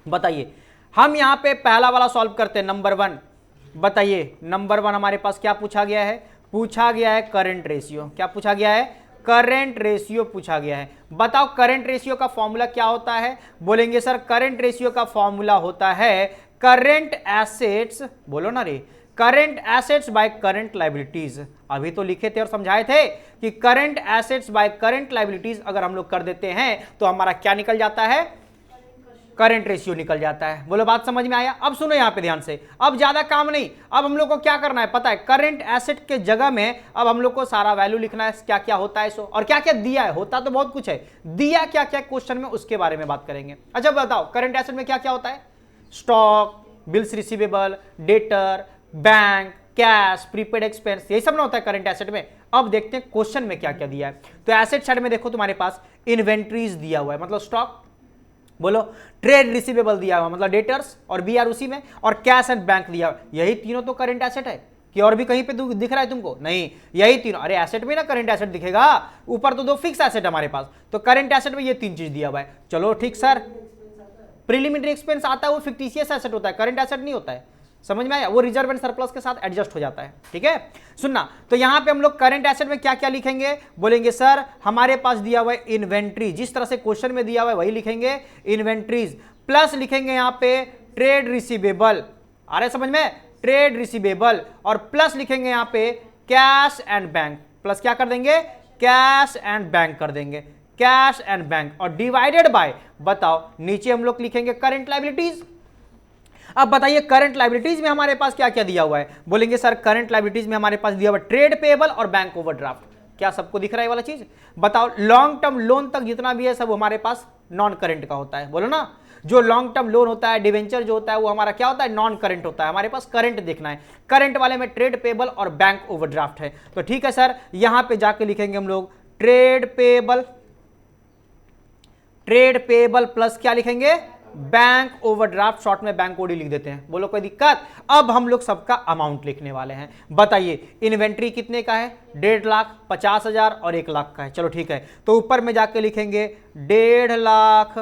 [SPEAKER 1] बताइए, हम यहां पे पहला वाला सॉल्व करते हैं, नंबर 1। बताइए, नंबर 1 हमारे पास क्या पूछा गया है, पूछा गया है करंट रेशियो। क्या पूछा गया है, करंट रेशियो पूछा गया है। बताओ करंट रेशियो का फॉर्मूला क्या होता है, बोलेंगे सर करंट रेशियो का फॉर्मूला होता है करंट एसेट्स, बोलो ना रे, current assets by current liabilities. अभी तो लिखे थे और समझाए थे कि current assets by current liabilities अगर हम लोग कर देते हैं तो हमारा क्या निकल जाता है, करंट रेशियो निकल जाता है। बोलो बात समझ में आया। अब सुनो यहां पे ध्यान से, अब ज्यादा काम नहीं, अब हम लोग को क्या करना है पता है, करंट एसेट के जगह में अब हम लोग को सारा वैल्यू लिखना है, क्या क्या होता है सो, और क्या क्या दिया है, होता तो बहुत कुछ है, दिया क्या क्या क्वेश्चन में उसके बारे में बात करेंगे। अच्छा बताओ, करंट एसेट में क्या क्या होता है, stock, bills receivable, debtor, bank, cash, prepaid expense, यही सब ना होता है करंट एसेट में। अब देखते हैं क्वेश्चन में क्या क्या दिया है। तो एसेट साइड में देखो तुम्हारे पास इन्वेंट्रीज दिया हुआ है, मतलब स्टॉक, बोलो ट्रेड रिसीवेबल दिया हुआ मतलब डेटर्स और बीआर उसी में, और कैश एंड बैंक दिया हुआ, यही तीनों तो करंट एसेट है। कि और भी कहीं पे दिख रहा है तुमको, नहीं, यही तीनों। अरे एसेट में ना करंट एसेट दिखेगा, ऊपर तो 2 फिक्स एसेट हमारे पास, तो करंट एसेट में ये 3 चीज दिया हुआ है। चलो ठीक सर, प्रीलिमिनरी एक्सपेंस आता है वो फिक्टिशियस एसेट होता है, करंट एसेट नहीं होता है, समझ में आया, वो रिजर्व एंड सरप्लस के साथ एडजस्ट हो जाता है, ठीक है। सुनना, तो यहां पे हम लोग करंट एसेट में क्या क्या लिखेंगे, बोलेंगे सर हमारे पास दिया हुआ है इन्वेंट्री, जिस तरह से क्वेश्चन में दिया हुआ है वही लिखेंगे, इन्वेंट्रीज, प्लस लिखेंगे यहां पे ट्रेड रिसीवेबल, आ रहे समझ में, ट्रेड रिसीवेबल, और प्लस लिखेंगे यहां पे कैश एंड बैंक, प्लस क्या कर देंगे, कैश एंड बैंक कर देंगे, कैश एंड बैंक, और डिवाइडेड बाय, बताओ नीचे हम लोग लिखेंगे करंट लायबिलिटीज। अब बताइए करंट लायबिलिटीज में हमारे पास क्या क्या दिया हुआ है, बोलेंगे सर करंट लायबिलिटीज में हमारे पास दिया हुआ ट्रेड पेएबल और बैंक ओवरड्राफ्ट। क्या सबको दिख रहा है वाला चीज, बताओ लॉन्ग टर्म लोन तक जितना भी है सब हमारे पास नॉन करंट का होता है, बोलो ना, जो लॉन्ग टर्म लोन होता है, डिवेंचर जो होता है वो हमारा क्या होता है, नॉन करंट होता है, हमारे पास करंट देखना है, करंट वाले में ट्रेड पेएबल और बैंक ओवरड्राफ्ट है। तो ठीक है सर, यहां पे जाके लिखेंगे हम लोग trade payable, trade payable plus क्या लिखेंगे, बैंक ओवरड्राफ्ट, शॉर्ट में बैंक ओडी लिख देते हैं, बोलो कोई दिक्कत। अब हम लोग सबका अमाउंट लिखने वाले हैं। बताइए इन्वेंट्री कितने का है, 1.5 लाख, 50,000 और 1 लाख का है, चलो ठीक है। तो ऊपर में जाके लिखेंगे 1.5 लाख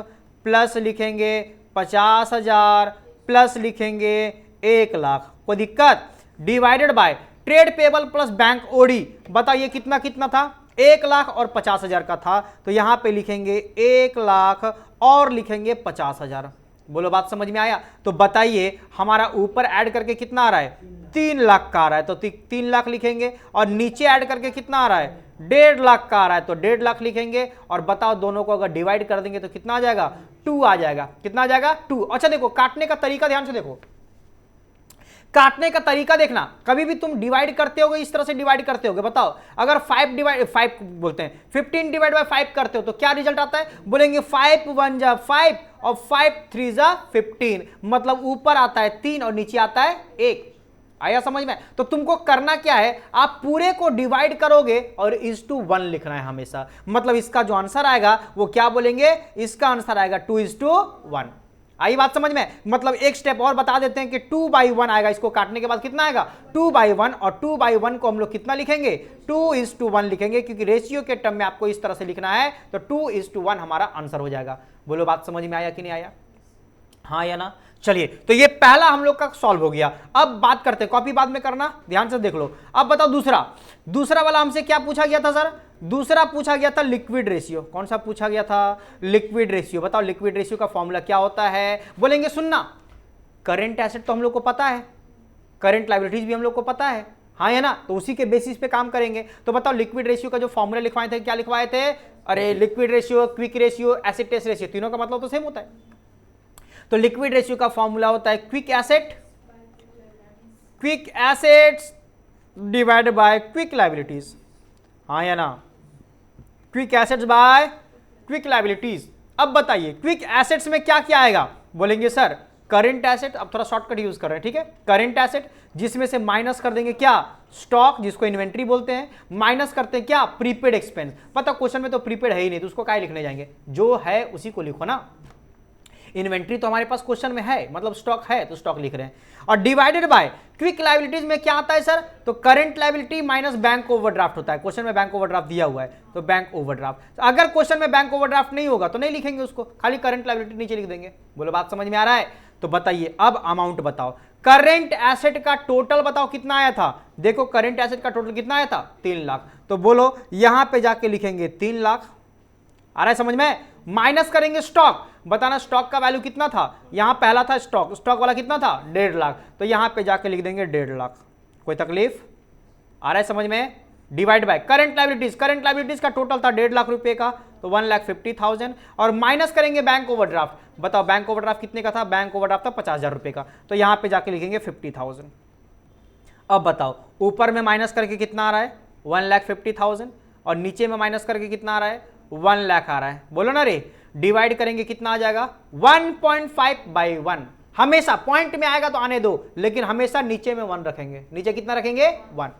[SPEAKER 1] प्लस लिखेंगे 50,000 प्लस लिखेंगे 1 लाख, कोई दिक्कत, divided by trade payable plus bank OD, बताइए कितना कितना था, 1 लाख और 50,000 का था, तो यहां पे लिखेंगे 1 लाख और लिखेंगे 50,000। बोलो बात समझ में आया। तो बताइए हमारा ऊपर ऐड करके कितना आ रहा है, 3 लाख का आ रहा है, तो 3 लाख लिखेंगे, और नीचे ऐड करके कितना आ रहा है, 1.5 लाख का आ रहा है, तो 1.5 लाख लिखेंगे, और बताओ दोनों को अगर डिवाइड कर देंगे तो कितना आ जाएगा, 2 आ जाएगा, कितना आ जाएगा, 2। अच्छा देखो काटने का तरीका ध्यान से देखो, काटने का तरीका देखना, कभी भी तुम डिवाइड करते होगे इस तरह से डिवाइड करते होगे, बताओ अगर 5 बोलते हैं 15 डिवाइड बाय 5 करते हो तो क्या रिजल्ट आता है, बोलेंगे 5 1 जा 5 और 5 3 जा 15, मतलब ऊपर आता है 3 और नीचे आता है 1। आया समझ में। तो तुमको करना क्या है, आप पूरे को डिवाइड करोगे और इज़-टू-1 लिखना है हमेशा, मतलब इसका जो आंसर आएगा वो क्या बोलेंगे, इसका आंसर आएगा 2:1। आई बात समझ में। मतलब एक स्टेप और बता देते हैं कि 2/1 आएगा, इसको काटने के बाद कितना आएगा 2/1, और 2/1 को हम लोग कितना लिखेंगे 2:1 लिखेंगे, क्योंकि रेशियो के टर्म में आपको इस तरह से लिखना है, तो 2:1 हमारा आंसर हो जाएगा। बोलो बात समझ में आया कि नहीं आया, हाँ या ना। चलिए तो ये पहला हम लोग का सॉल्व हो गया। अब बात करते हैं, कॉपी बाद में करना, ध्यान से देख लो। अब बताओ दूसरा वाला हमसे क्या पूछा गया था सर, दूसरा पूछा गया था लिक्विड रेशियो। कौन सा पूछा गया था, लिक्विड रेशियो। बताओ लिक्विड रेशियो का फॉर्मूला क्या होता है, बोलेंगे सुनना, करेंट एसेट तो हम लोग को पता है, करेंट लायबिलिटीज भी हम लोग को पता है, हाँ है ना, तो उसी के बेसिस पे काम करेंगे। तो बताओ लिक्विड रेशियो का जो फॉर्मूला लिखवाए थे, क्या लिखवाए थे? अरे liquid ratio, quick ratio, acid test ratio, तीनों का मतलब तो सेम होता है। तो लिक्विड रेशियो का फॉर्मूला होता है quick assets divided by quick liabilities, हाँ या ना, quick assets bye quick liabilities. अब बताइए क्विक एसेट्स में क्या क्या आएगा? बोलेंगे सर करंट एसेट, अब थोड़ा शॉर्टकट यूज कर रहे हैं, ठीक है, करंट एसेट जिसमें से माइनस कर देंगे क्या? स्टॉक, जिसको इन्वेंट्री बोलते हैं, माइनस करते हैं क्या? Prepaid expense. पता क्वेश्चन में तो प्रीपेड है ही नहीं, तो उसको क्या लिखने जाएंगे? जो है उसी को लिखो ना। इन्वेंट्री तो हमारे पास क्वेश्चन में है, मतलब स्टॉक है तो स्टॉक लिख रहे हैं। और डिवाइडेड बाय क्विक लायबिलिटीज में क्या आता है सर? तो current liability minus bank overdraft होता है। क्वेश्चन में बैंक ओवरड्राफ्ट दिया हुआ है तो बैंक ओवरड्राफ्ट। अगर क्वेश्चन में बैंक ओवरड्राफ्ट नहीं होगा तो नहीं लिखेंगे उसको, खाली करंट लायबिलिटी नीचे लिख देंगे। बोलो बात समझ में आ रहा है? तो बताइए अब अमाउंट बताओ, करंट एसेट का टोटल बताओ कितना आया था? देखो करंट एसेट का टोटल कितना आया था? 3 लाख। तो बोलो यहां पे जाके लिखेंगे 3 लाख, आ रहा है समझ में? माइनस करेंगे स्टॉक, बताना स्टॉक का वैल्यू कितना था? यहां पहला था स्टॉक, स्टॉक वाला कितना था? 1.5 लाख, तो यहां पे जाके लिख देंगे 1.5 लाख। कोई तकलीफ? आ रहा है समझ में? Divide by current liabilities, current liabilities का टोटल था 1.5 लाख रुपए का, तो 1,50,000, और माइनस करेंगे बैंक ओवरड्राफ्ट। बताओ बैंक ओवरड्राफ्ट कितने का था? बैंक ओवरड्राफ्ट था 50,000 रुपए का, तो यहां पे जाके लिखेंगे 50,000। अब बताओ ऊपर में माइनस करके कितना आ रहा है? 1,50,000, और नीचे में माइनस करके कितना आ रहा है? 1 लाख आ रहा है। बोलो ना रे, डिवाइड करेंगे कितना आ जाएगा? 1.5/1। हमेशा पॉइंट में आएगा तो आने दो, लेकिन हमेशा नीचे में 1 रखेंगे। नीचे कितना रखेंगे? 1।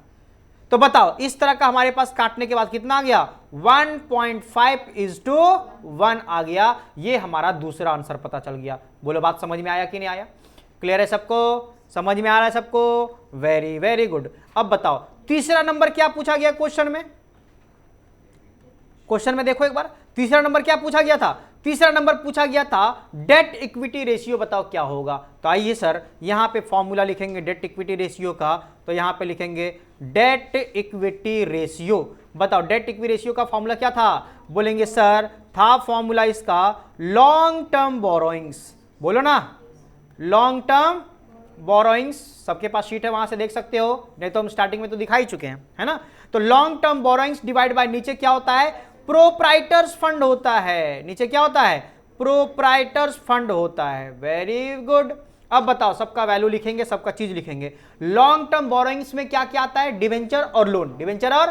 [SPEAKER 1] तो बताओ इस तरह का हमारे पास काटने के बाद कितना आ गया? 1.5:1 आ गया। ये हमारा दूसरा आंसर पता चल गया। बोलो बात समझ में आया कि नहीं आया? क्लियर है सबको? समझ में आ रहा है सबको? Very very good. अब बताओ तीसरा नंबर क्या पूछा गया क्वेश्चन में? क्वेश्चन में देखो एक बार, तीसरा नंबर क्या पूछा गया था? तीसरा नंबर पूछा गया था डेट इक्विटी रेशियो, बताओ क्या होगा? तो आइए सर यहां पे फॉर्मूला लिखेंगे डेट इक्विटी रेशियो का। तो यहां पे लिखेंगे डेट इक्विटी रेशियो। बताओ डेट इक्विटी रेशियो का फॉर्मूला क्या था? बोलेंगे सर था फॉर्मूला इसका लॉन्ग टर्म बोरोइंग्स। बोलो ना, लॉन्ग टर्म बोरोइंग्स। सबके पास शीट है, वहां से देख सकते हो, नहीं तो हम स्टार्टिंग में तो दिखा ही चुके हैं, है ना? तो long term borrowings divide by नीचे क्या होता है? प्रोप्राइटर्स फंड होता है। नीचे क्या होता है? प्रोप्राइटर्स फंड होता है। Very good. अब बताओ सबका वैल्यू लिखेंगे, सबका चीज लिखेंगे। लॉन्ग टर्म बोरोइंग्स में क्या क्या आता है? डिवेंचर और लोन। डिवेंचर और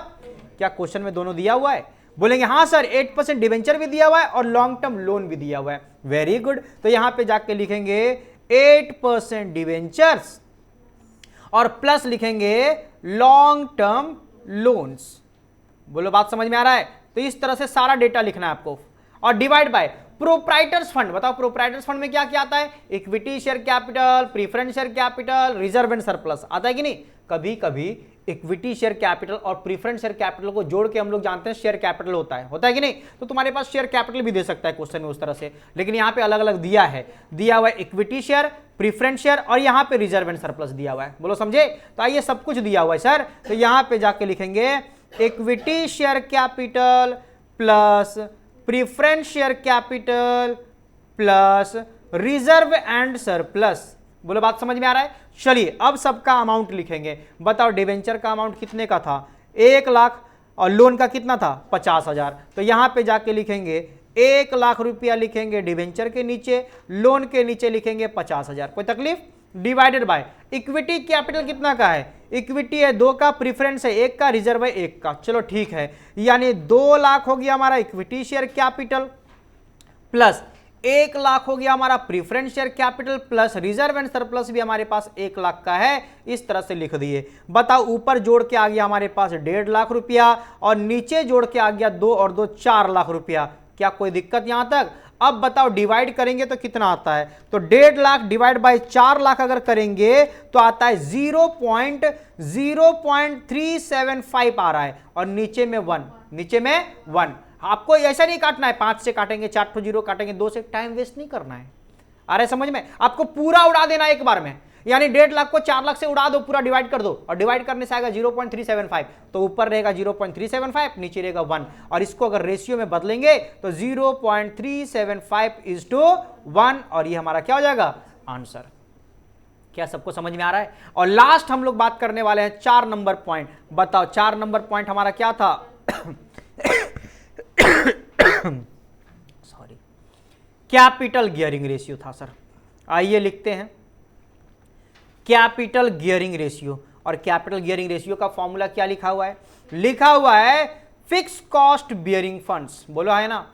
[SPEAKER 1] क्या क्वेश्चन में दोनों दिया हुआ है? बोलेंगे हाँ सर 8% डिवेंचर भी दिया हुआ है और लॉन्ग टर्म लोन भी दिया हुआ है। Very good. तो यहां पे जाके लिखेंगे 8% डिवेंचर्स और प्लस लिखेंगे लॉन्ग टर्म लोन्स। बोलो बात समझ में आ रहा है? तो इस तरह से सारा डेटा लिखना है आपको। और डिवाइड बाय प्रोप्राइटर्स फंड। बताओ प्रोप्राइटर्स फंड में क्या क्या आता है? Equity share capital, preference share capital, reserve and surplus. आता है कि नहीं? कभी कभी इक्विटी शेयर कैपिटल और प्रीफरेंस शेयर कैपिटल को जोड़ के हम लोग जानते हैं शेयर कैपिटल होता है कि नहीं? तो तुम्हारे पास शेयर कैपिटल भी दे सकता है क्वेश्चन में उस तरह से, लेकिन यहां पे अलग अलग दिया है। दिया हुआ है इक्विटी शेयर, प्रीफरेंस शेयर और यहां पे रिजर्व एंड सरप्लस दिया हुआ है। बोलो समझे? तो आइए सब कुछ दिया हुआ है सर, तो यहां पे जाके लिखेंगे equity share capital plus preference share capital plus reserve and surplus. बोलो बात समझ में आ रहा है? चलिए अब सबका अमाउंट लिखेंगे। बताओ डिवेंचर का अमाउंट कितने का था? 1 लाख, और लोन का कितना था? 50,000। तो यहां पे जाके लिखेंगे 1 लाख रुपया लिखेंगे डिवेंचर के नीचे, लोन के नीचे लिखेंगे 50,000। कोई तकलीफ? डिवाइडेड बाय इक्विटी कैपिटल कितना का है? इक्विटी है 2 का, प्रीफरेंस है 1 का, रिजर्व है 1 का। चलो ठीक है, यानी 2 लाख हो गया हमारा equity share capital plus 1 lakh हो गया हमारा preference share capital plus reserve and surplus भी हमारे पास 1 लाख का है। इस तरह से लिख दिए। बताओ ऊपर जोड़ के आ गया हमारे पास 1.5 लाख रुपया और नीचे जोड़ के आ गया 2 और 2 4 लाख रुपया। क्या कोई दिक्कत यहां तक? अब बताओ डिवाइड करेंगे तो कितना आता है? तो 1.5 लाख डिवाइड बाय 4 लाख अगर करेंगे तो आता है 0.0375 आ रहा है, और नीचे में 1, नीचे में 1। आपको ऐसा नहीं काटना है 5 से काटेंगे, 4 तो 0 काटेंगे, 2 से टाइम वेस्ट नहीं करना है। आ रहा है समझ में? आपको पूरा उड़ा देना एक बार में, यानी 1.5 लाख को 4 लाख से उड़ा दो, पूरा डिवाइड कर दो, और डिवाइड करने से आएगा 0.375। तो ऊपर रहेगा 0.375, नीचे रहेगा 1, और इसको अगर रेशियो में बदलेंगे तो 0.375:1, और ये हमारा क्या हो जाएगा? आंसर। क्या सबको समझ में आ रहा है? और लास्ट हम लोग बात करने वाले हैं 4 नंबर पॉइंट। बताओ 4 नंबर पॉइंट हमारा क्या था? सॉरी, कैपिटल गियरिंग रेशियो था सर। आइए लिखते हैं कैपिटल गियरिंग रेशियो। और कैपिटल गियरिंग रेशियो का फॉर्मूला क्या लिखा हुआ है? लिखा हुआ है फिक्स कॉस्ट बियरिंग फंड्स। बोलो है ना,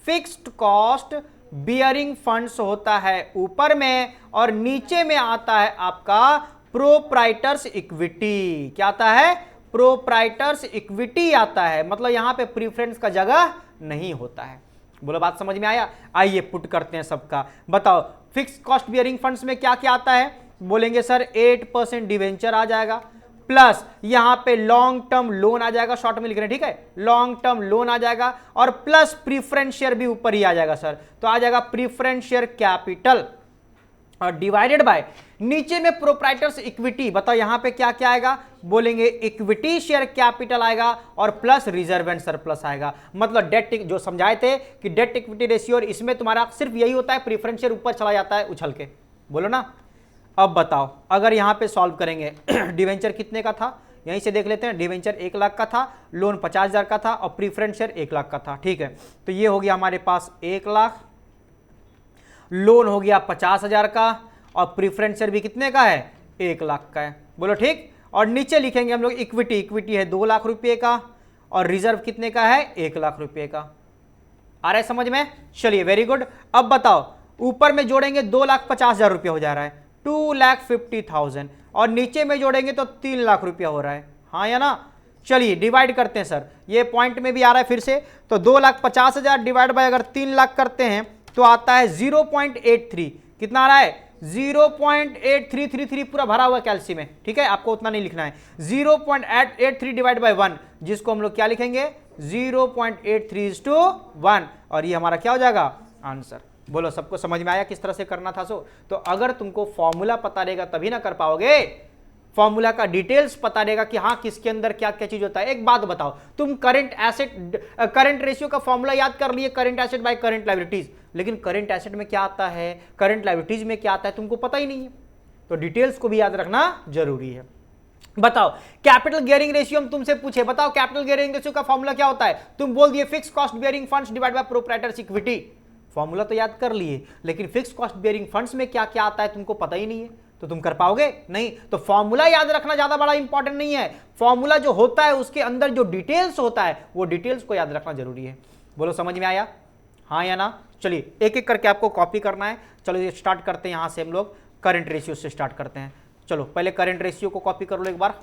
[SPEAKER 1] फिक्स्ड कॉस्ट बियरिंग फंड्स होता है ऊपर में, और नीचे में आता है आपका प्रोप्राइटर्स इक्विटी। क्या आता है? प्रोप्राइटर्स इक्विटी आता है। मतलब यहां पे प्रीफरेंस का जगह नहीं होता है। बोलो बात समझ में आया? आइए पुट करते हैं सबका। बताओ फिक्स कॉस्ट बियरिंग फंड्स में क्या क्या आता है? बोलेंगे सर 8% डिवेंचर आ जाएगा, प्लस यहां पे लॉन्ग टर्म लोन आ जाएगा, शॉर्ट में लिख रहे हैं, ठीक है, लॉन्ग टर्म लोन आ जाएगा, और प्लस प्रीफरेंस शेयर भी ऊपर ही आ जाएगा सर। तो आ जाएगा प्रीफरेंस शेयर कैपिटल और डिवाइडेड बाय नीचे में प्रोप्राइटर्स इक्विटी। बताओ यहां पे क्या क्या आएगा? बोलेंगे इक्विटी शेयर कैपिटल आएगा और प्लस रिजर्व एंड सरप्लस आएगा। मतलब डेट जो समझाए थे कि डेट इक्विटी रेशियो, और इसमें तुम्हारा सिर्फ यही होता है प्रीफरेंस शेयर ऊपर चला जाता है उछल के। बोलो ना। अब बताओ अगर यहां पे सॉल्व करेंगे डिवेंचर कितने का था? यहीं से देख लेते हैं। डिवेंचर 1 लाख का था, लोन 50,000 का था, और प्रीफरेंस शेयर 1 लाख का था। ठीक है, तो ये हो गया हमारे पास 1 लाख, लोन हो गया 50,000 का, और प्रीफरेंस शेयर भी कितने का है? 1 लाख का है। बोलो ठीक। और नीचे लिखेंगे हम लोग इक्विटी, इक्विटी है 2 लाख रुपए का, और रिजर्व कितने का है? 1 लाख रुपए का। आ रहा है समझ में? चलिए वेरी गुड। अब बताओ ऊपर में जोड़ेंगे 2,50,000 रुपये हो जा रहा है, 2,50,000, और नीचे में जोड़ेंगे तो 3 लाख रुपया हो रहा है। हाँ या ना? चलिए डिवाइड करते हैं सर, ये पॉइंट में भी आ रहा है फिर से। तो 2,50,000 डिवाइड बाय अगर 3 लाख करते हैं तो आता है 0.83। कितना आ रहा है? 0.8333 पूरा भरा हुआ कैल्शियम में। ठीक है, आपको उतना नहीं लिखना है। 0.83 डिवाइड बाय 1, जिसको हम लोग क्या लिखेंगे? 0.83:1, और ये हमारा क्या हो जाएगा? आंसर। बोलो सबको समझ में आया किस तरह से करना था? सो तो अगर तुमको फॉर्मूला पता रहेगा तभी ना कर पाओगे। फॉर्मूला का डिटेल्स पता रहेगा कि हाँ किसके अंदर क्या क्या चीज होता है। एक बात बताओ, तुम करंट एसेट करंट रेशियो का फॉर्मूला याद कर लिए, current asset by current liabilities, लेकिन करंट एसेट में क्या आता है, करंट लायबिलिटीज में क्या आता है, तुमको पता ही नहीं है। तो डिटेल्स को भी याद रखना जरूरी है। बताओ कैपिटल गियरिंग रेशियो हम तुमसे पूछे, बताओ कैपिटल गियरिंग रेशियो का फॉर्मूला क्या होता है? तुम बोल दिए fix cost bearing funds divide by proprietors equity. Formula तो याद कर लिए, लेकिन फिक्स कॉस्ट बियरिंग फंड्स में क्या क्या आता है तुमको पता ही नहीं है, तो तुम कर पाओगे नहीं। तो फॉर्मूला याद रखना ज्यादा बड़ा इंपॉर्टेंट नहीं है, फॉर्मूला जो होता है उसके अंदर जो डिटेल्स होता है वो डिटेल्स को याद रखना जरूरी है। बोलो समझ में आया? हाँ या ना? चलिए एक एक करके आपको कॉपी करना है। चलो ये स्टार्ट करते हैं, यहां से हम लोग करंट रेशियो से स्टार्ट करते हैं। चलो पहले करंट रेशियो को कॉपी कर लो एक बार।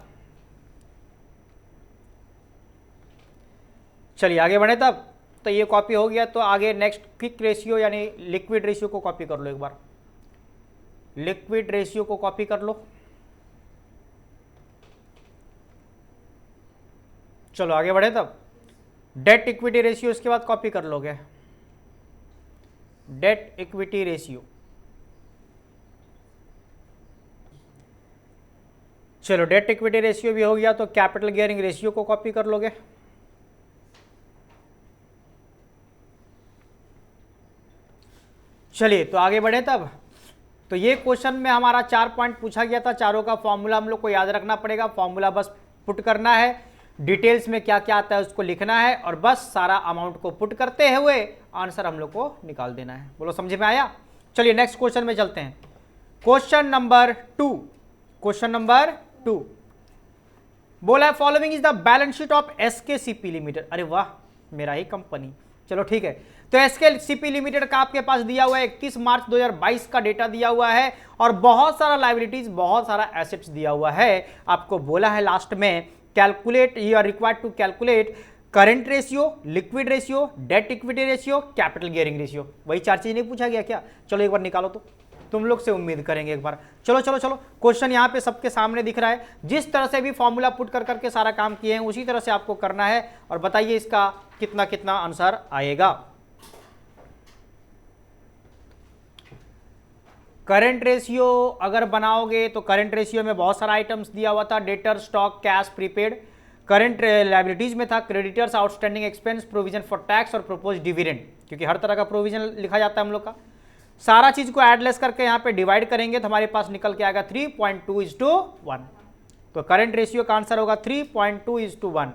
[SPEAKER 1] चलिए आगे बढ़े तब। तो ये कॉपी हो गया, तो आगे नेक्स्ट क्विक रेशियो यानी लिक्विड रेशियो को कॉपी कर लो एक बार। लिक्विड रेशियो को कॉपी कर लो। चलो आगे बढ़े तब। डेट इक्विटी रेशियो इसके बाद कॉपी कर लोगे। डेट इक्विटी रेशियो, चलो डेट इक्विटी रेशियो भी हो गया, तो कैपिटल गियरिंग रेशियो को कॉपी कर लोगे। चलिए तो आगे बढ़े तब। तो ये क्वेश्चन में हमारा 4 पॉइंट पूछा गया था, चारों का फॉर्मूला हम लोग को याद रखना पड़ेगा। फॉर्मूला बस पुट करना है, डिटेल्स में क्या क्या आता है उसको लिखना है, और बस सारा अमाउंट को पुट करते हुए आंसर हम लोग को निकाल देना है। बोलो समझ में आया? चलिए नेक्स्ट क्वेश्चन में चलते हैं। Question number 2। क्वेश्चन नंबर 2 बोला है following is the balance sheet of SKCP limited. अरे वाह, मेरा ही कंपनी। चलो ठीक है, तो एसकेसीपी लिमिटेड का आपके पास दिया हुआ है 31 मार्च 2022 का डेटा दिया हुआ है, और बहुत सारा लायबिलिटीज, बहुत सारा एसेट्स दिया हुआ है। आपको बोला है लास्ट में calculate, you are required to calculate current ratio, liquid ratio, debt equity ratio, capital gearing ratio. वही 4 चीज नहीं पूछा गया क्या? चलो एक बार निकालो, तो तुम लोग से उम्मीद करेंगे एक बार। चलो चलो चलो, क्वेश्चन यहाँ पे सबके सामने दिख रहा है। जिस तरह से भी फॉर्मूला पुट कर करके सारा काम किए हैं उसी तरह से आपको करना है, और बताइए इसका कितना कितना आंसर आएगा। करंट रेशियो अगर बनाओगे तो करंट रेशियो में बहुत सारा आइटम्स दिया हुआ था, debtor, stock, cash, prepaid. Current liabilities में था creditors, outstanding expense, provision for tax और प्रोपोज डिविडेंड, क्योंकि हर तरह का प्रोविजन लिखा जाता है हम लोग का। सारा चीज को एडलेस करके यहाँ पे डिवाइड करेंगे तो हमारे पास निकल के आएगा 3.2:1। तो करंट रेशियो का आंसर होगा 3.2:1।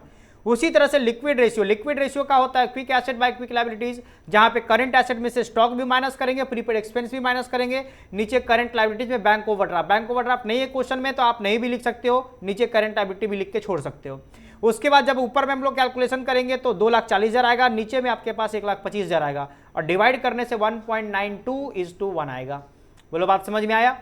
[SPEAKER 1] उसी तरह से लिक्विड रेशियो का होता है quick asset by quick liabilities, जहां पे करंट एसेट में से स्टॉक भी माइनस करेंगे, प्रीपेड एक्सपेंस भी माइनस करेंगे, नीचे करंट लायबिलिटीज में बैंक ओवरड्राफ्ट नहीं है क्वेश्चन में तो आप नहीं भी लिख सकते हो, नीचे करंट लायबिलिटी भी लिख के छोड़ सकते हो। उसके बाद जब ऊपर में हम लोग कैलकुलेशन करेंगे तो 2,40,000 आएगा, नीचे में आपके पास 1,25,000 आएगा और डिवाइड करने से 1.92:1 आएगा। बोलो बात समझ में आया?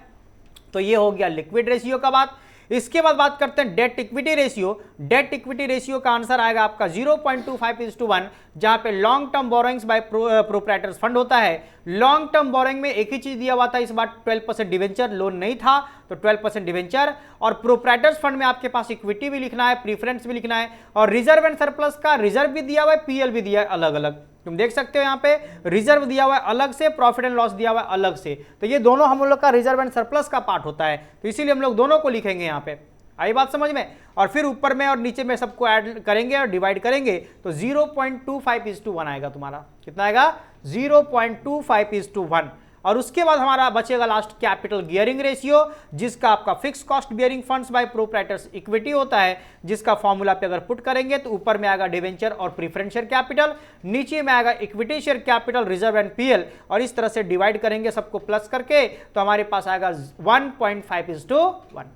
[SPEAKER 1] तो ये हो गया लिक्विड रेशियो का बात। इसके बाद बात करते हैं debt equity ratio. Debt equity ratio का आंसर आएगा आपका 0.25:1, जहां पे long term borrowings by proprietors fund होता है। लॉन्ग टर्म बोरोइंग में एक ही चीज दिया हुआ था, इस बार 12% डिवेंचर, लोन नहीं था तो 12% डिवेंचर, और प्रोप्राइटर्स फंड में आपके पास इक्विटी भी लिखना है, प्रीफरेंस भी लिखना है, और रिजर्व एंड सरप्लस का रिजर्व भी दिया हुआ है, पीएल भी दिया है अलग अलग। तुम देख सकते हो यहाँ पे रिजर्व दिया हुआ है अलग से, प्रॉफिट एंड लॉस दिया हुआ है अलग से, तो ये दोनों हम लोग का रिजर्व एंड सरप्लस का पार्ट होता है, तो इसीलिए हम लोग दोनों को लिखेंगे यहाँ पे। आई बात समझ में? और फिर ऊपर में और नीचे में सबको ऐड करेंगे और डिवाइड करेंगे तो 0.25:1 आएगा तुम्हारा। कितना आएगा? 0.25:1। और उसके बाद हमारा बचेगा लास्ट कैपिटल गियरिंग रेशियो, जिसका आपका fix cost bearing funds by proprietors equity होता है, जिसका फॉर्मूला पे अगर पुट करेंगे तो ऊपर में आएगा डिवेंचर और प्रीफरेंस शेयर कैपिटल, नीचे में आएगा equity share capital, reserve and PL, और इस तरह से डिवाइड करेंगे सबको प्लस करके तो हमारे पास आएगा 1.5:1।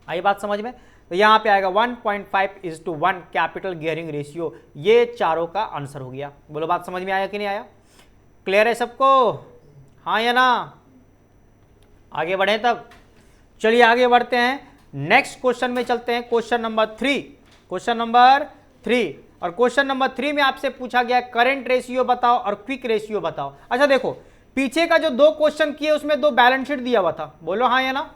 [SPEAKER 1] आई बात समझ में? तो यहां पे आएगा 1.5:1 कैपिटल गियरिंग रेशियो। ये चारों का आंसर हो गया। बोलो बात समझ में आया कि नहीं आया? क्लियर है सबको? हाँ या ना? आगे बढ़े तब। चलिए आगे बढ़ते हैं, नेक्स्ट क्वेश्चन में चलते हैं। क्वेश्चन नंबर 3 और क्वेश्चन नंबर 3 में आपसे पूछा गया करंट रेशियो बताओ और क्विक रेशियो बताओ। अच्छा देखो, पीछे का जो 2 क्वेश्चन किए उसमें 2 बैलेंस शीट दिया हुआ था। बोलो हाँ या ना?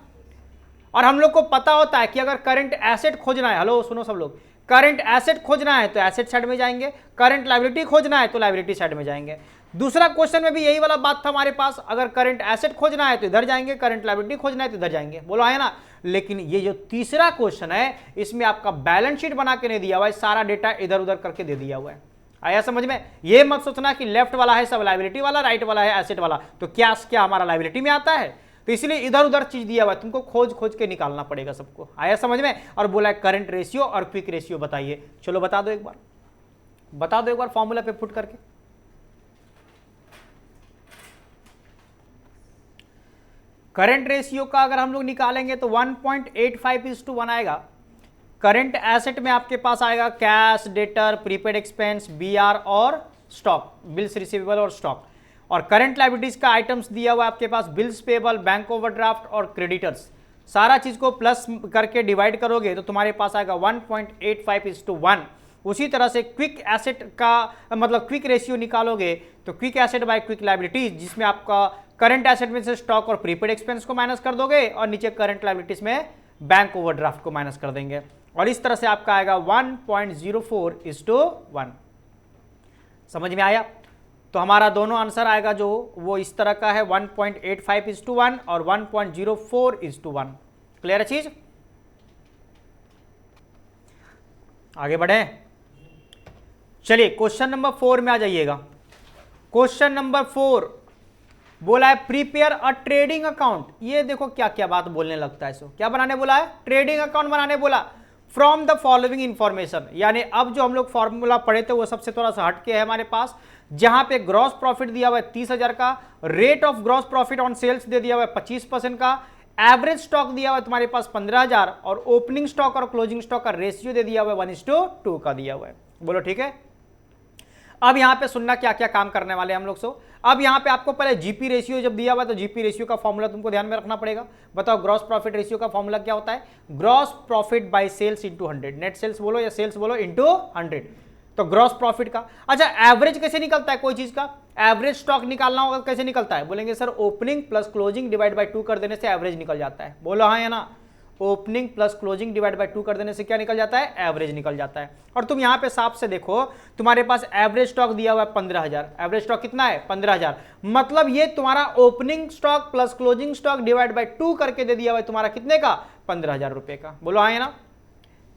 [SPEAKER 1] और हम लोग को पता होता है कि अगर करंट एसेट खोजना है, हेलो सुनो सब लोग, करंट एसेट खोजना है तो एसेट साइड में जाएंगे, करंट लायबिलिटी खोजना है तो लायबिलिटी साइड में जाएंगे। दूसरा क्वेश्चन में भी यही वाला बात था हमारे पास, अगर करंट एसेट खोजना है तो इधर जाएंगे, करंट लायबिलिटी खोजना है तो इधर जाएंगे। बोलो है ना? लेकिन ये जो तीसरा क्वेश्चन है इसमें आपका बैलेंस शीट बना के नहीं दिया हुआ है, सारा डेटा इधर उधर करके दे दिया हुआ है। आया समझ में? ये मत सोचना कि लेफ्ट वाला है सब लायबिलिटी वाला, राइट वाला है एसेट वाला, तो क्या हमारा लायबिलिटी में आता है? तो इसलिए इधर उधर चीज दिया हुआ है, तुमको खोज के निकालना पड़ेगा सबको। आया समझ में? और बोला है करंट रेशियो और क्विक रेशियो बताइए। चलो बता दो एक बार फॉर्मूला पे पुट करके। करंट रेशियो का अगर हम लोग निकालेंगे तो 1.85:1 आएगा। करंट एसेट में आपके पास आएगा cash, debtor, prepaid expense, BR और स्टॉक, बिल्स रिसीवेबल और स्टॉक। और करंट लायबिलिटीज का आइटम्स दिया हुआ आपके पास बिल्स पेबल, बैंक ओवरड्राफ्ट और क्रेडिटर्स। सारा चीज को प्लस करके डिवाइड करोगे तो तुम्हारे पास आएगा 1.85:1। उसी तरह से क्विक एसेट का मतलब क्विक रेशियो निकालोगे तो quick asset by quick liabilities, जिसमें आपका करंट एसेट में से स्टॉक और प्रीपेड एक्सपेंस को माइनस कर दोगे और नीचे करंट लायबिलिटीज में बैंक ओवरड्राफ्ट को माइनस कर देंगे, और इस तरह से आपका आएगा 1.04:1। समझ में आया? तो हमारा दोनों आंसर आएगा जो वो इस तरह का है, 1.85:1 और 1.04:1। क्लियर है चीज? आगे बढ़े। चलिए क्वेश्चन नंबर 4 में आ जाइएगा। क्वेश्चन नंबर 4 बोला है प्रिपेयर अ ट्रेडिंग अकाउंट। ये देखो क्या क्या बात बोलने लगता है, इसको क्या बनाने बोला है? ट्रेडिंग अकाउंट बनाने बोला। फ्रॉम द फॉलोइंग इंफॉर्मेशन, यानी अब जो हम लोग फॉर्मूला पढ़े थे वो सबसे थोड़ा सा हटके है हमारे पास, जहां पे ग्रॉस प्रॉफिट दिया हुआ है 30,000 का, rate of gross profit on sales दे दिया हुआ है 25% का, एवरेज स्टॉक दिया हुआ है तुम्हारे पास 15,000, और ओपनिंग स्टॉक और क्लोजिंग स्टॉक का रेशियो दे दिया हुआ है 1:2 का दिया हुआ है। बोलो ठीक है? अब यहां पे सुनना क्या क्या काम करने वाले हम लोग। सो अब यहां पे आपको पहले जीपी रेशियो जब दिया हुआ है तो जीपी रेशियो का फॉर्मूला तुमको ध्यान में रखना पड़ेगा। बताओ ग्रॉस प्रॉफिट रेशियो का फॉर्मूला क्या होता है? Gross profit by sales into 100। Net sales बोलो या सेल्स बोलो इंटू 100, तो ग्रॉस प्रॉफिट का। अच्छा एवरेज कैसे निकलता है कोई चीज का? एवरेज स्टॉक निकालना होगा कैसे निकलता है? बोलेंगे sir opening plus closing divide by 2 कर देने से एवरेज निकल जाता है। बोलो हाँ या ना? Opening plus closing divide by 2 कर देने से क्या निकल जाता है? एवरेज निकल जाता है। और तुम यहां पे साफ से देखो, तुम्हारे पास एवरेज स्टॉक दिया हुआ है 15,000। एवरेज स्टॉक कितना है? 15,000। मतलब ये तुम्हारा opening stock plus closing stock divide by 2 करके दे दिया हुआ है तुम्हारा कितने का? 15,000 रुपए का। बोलो हाँ या ना?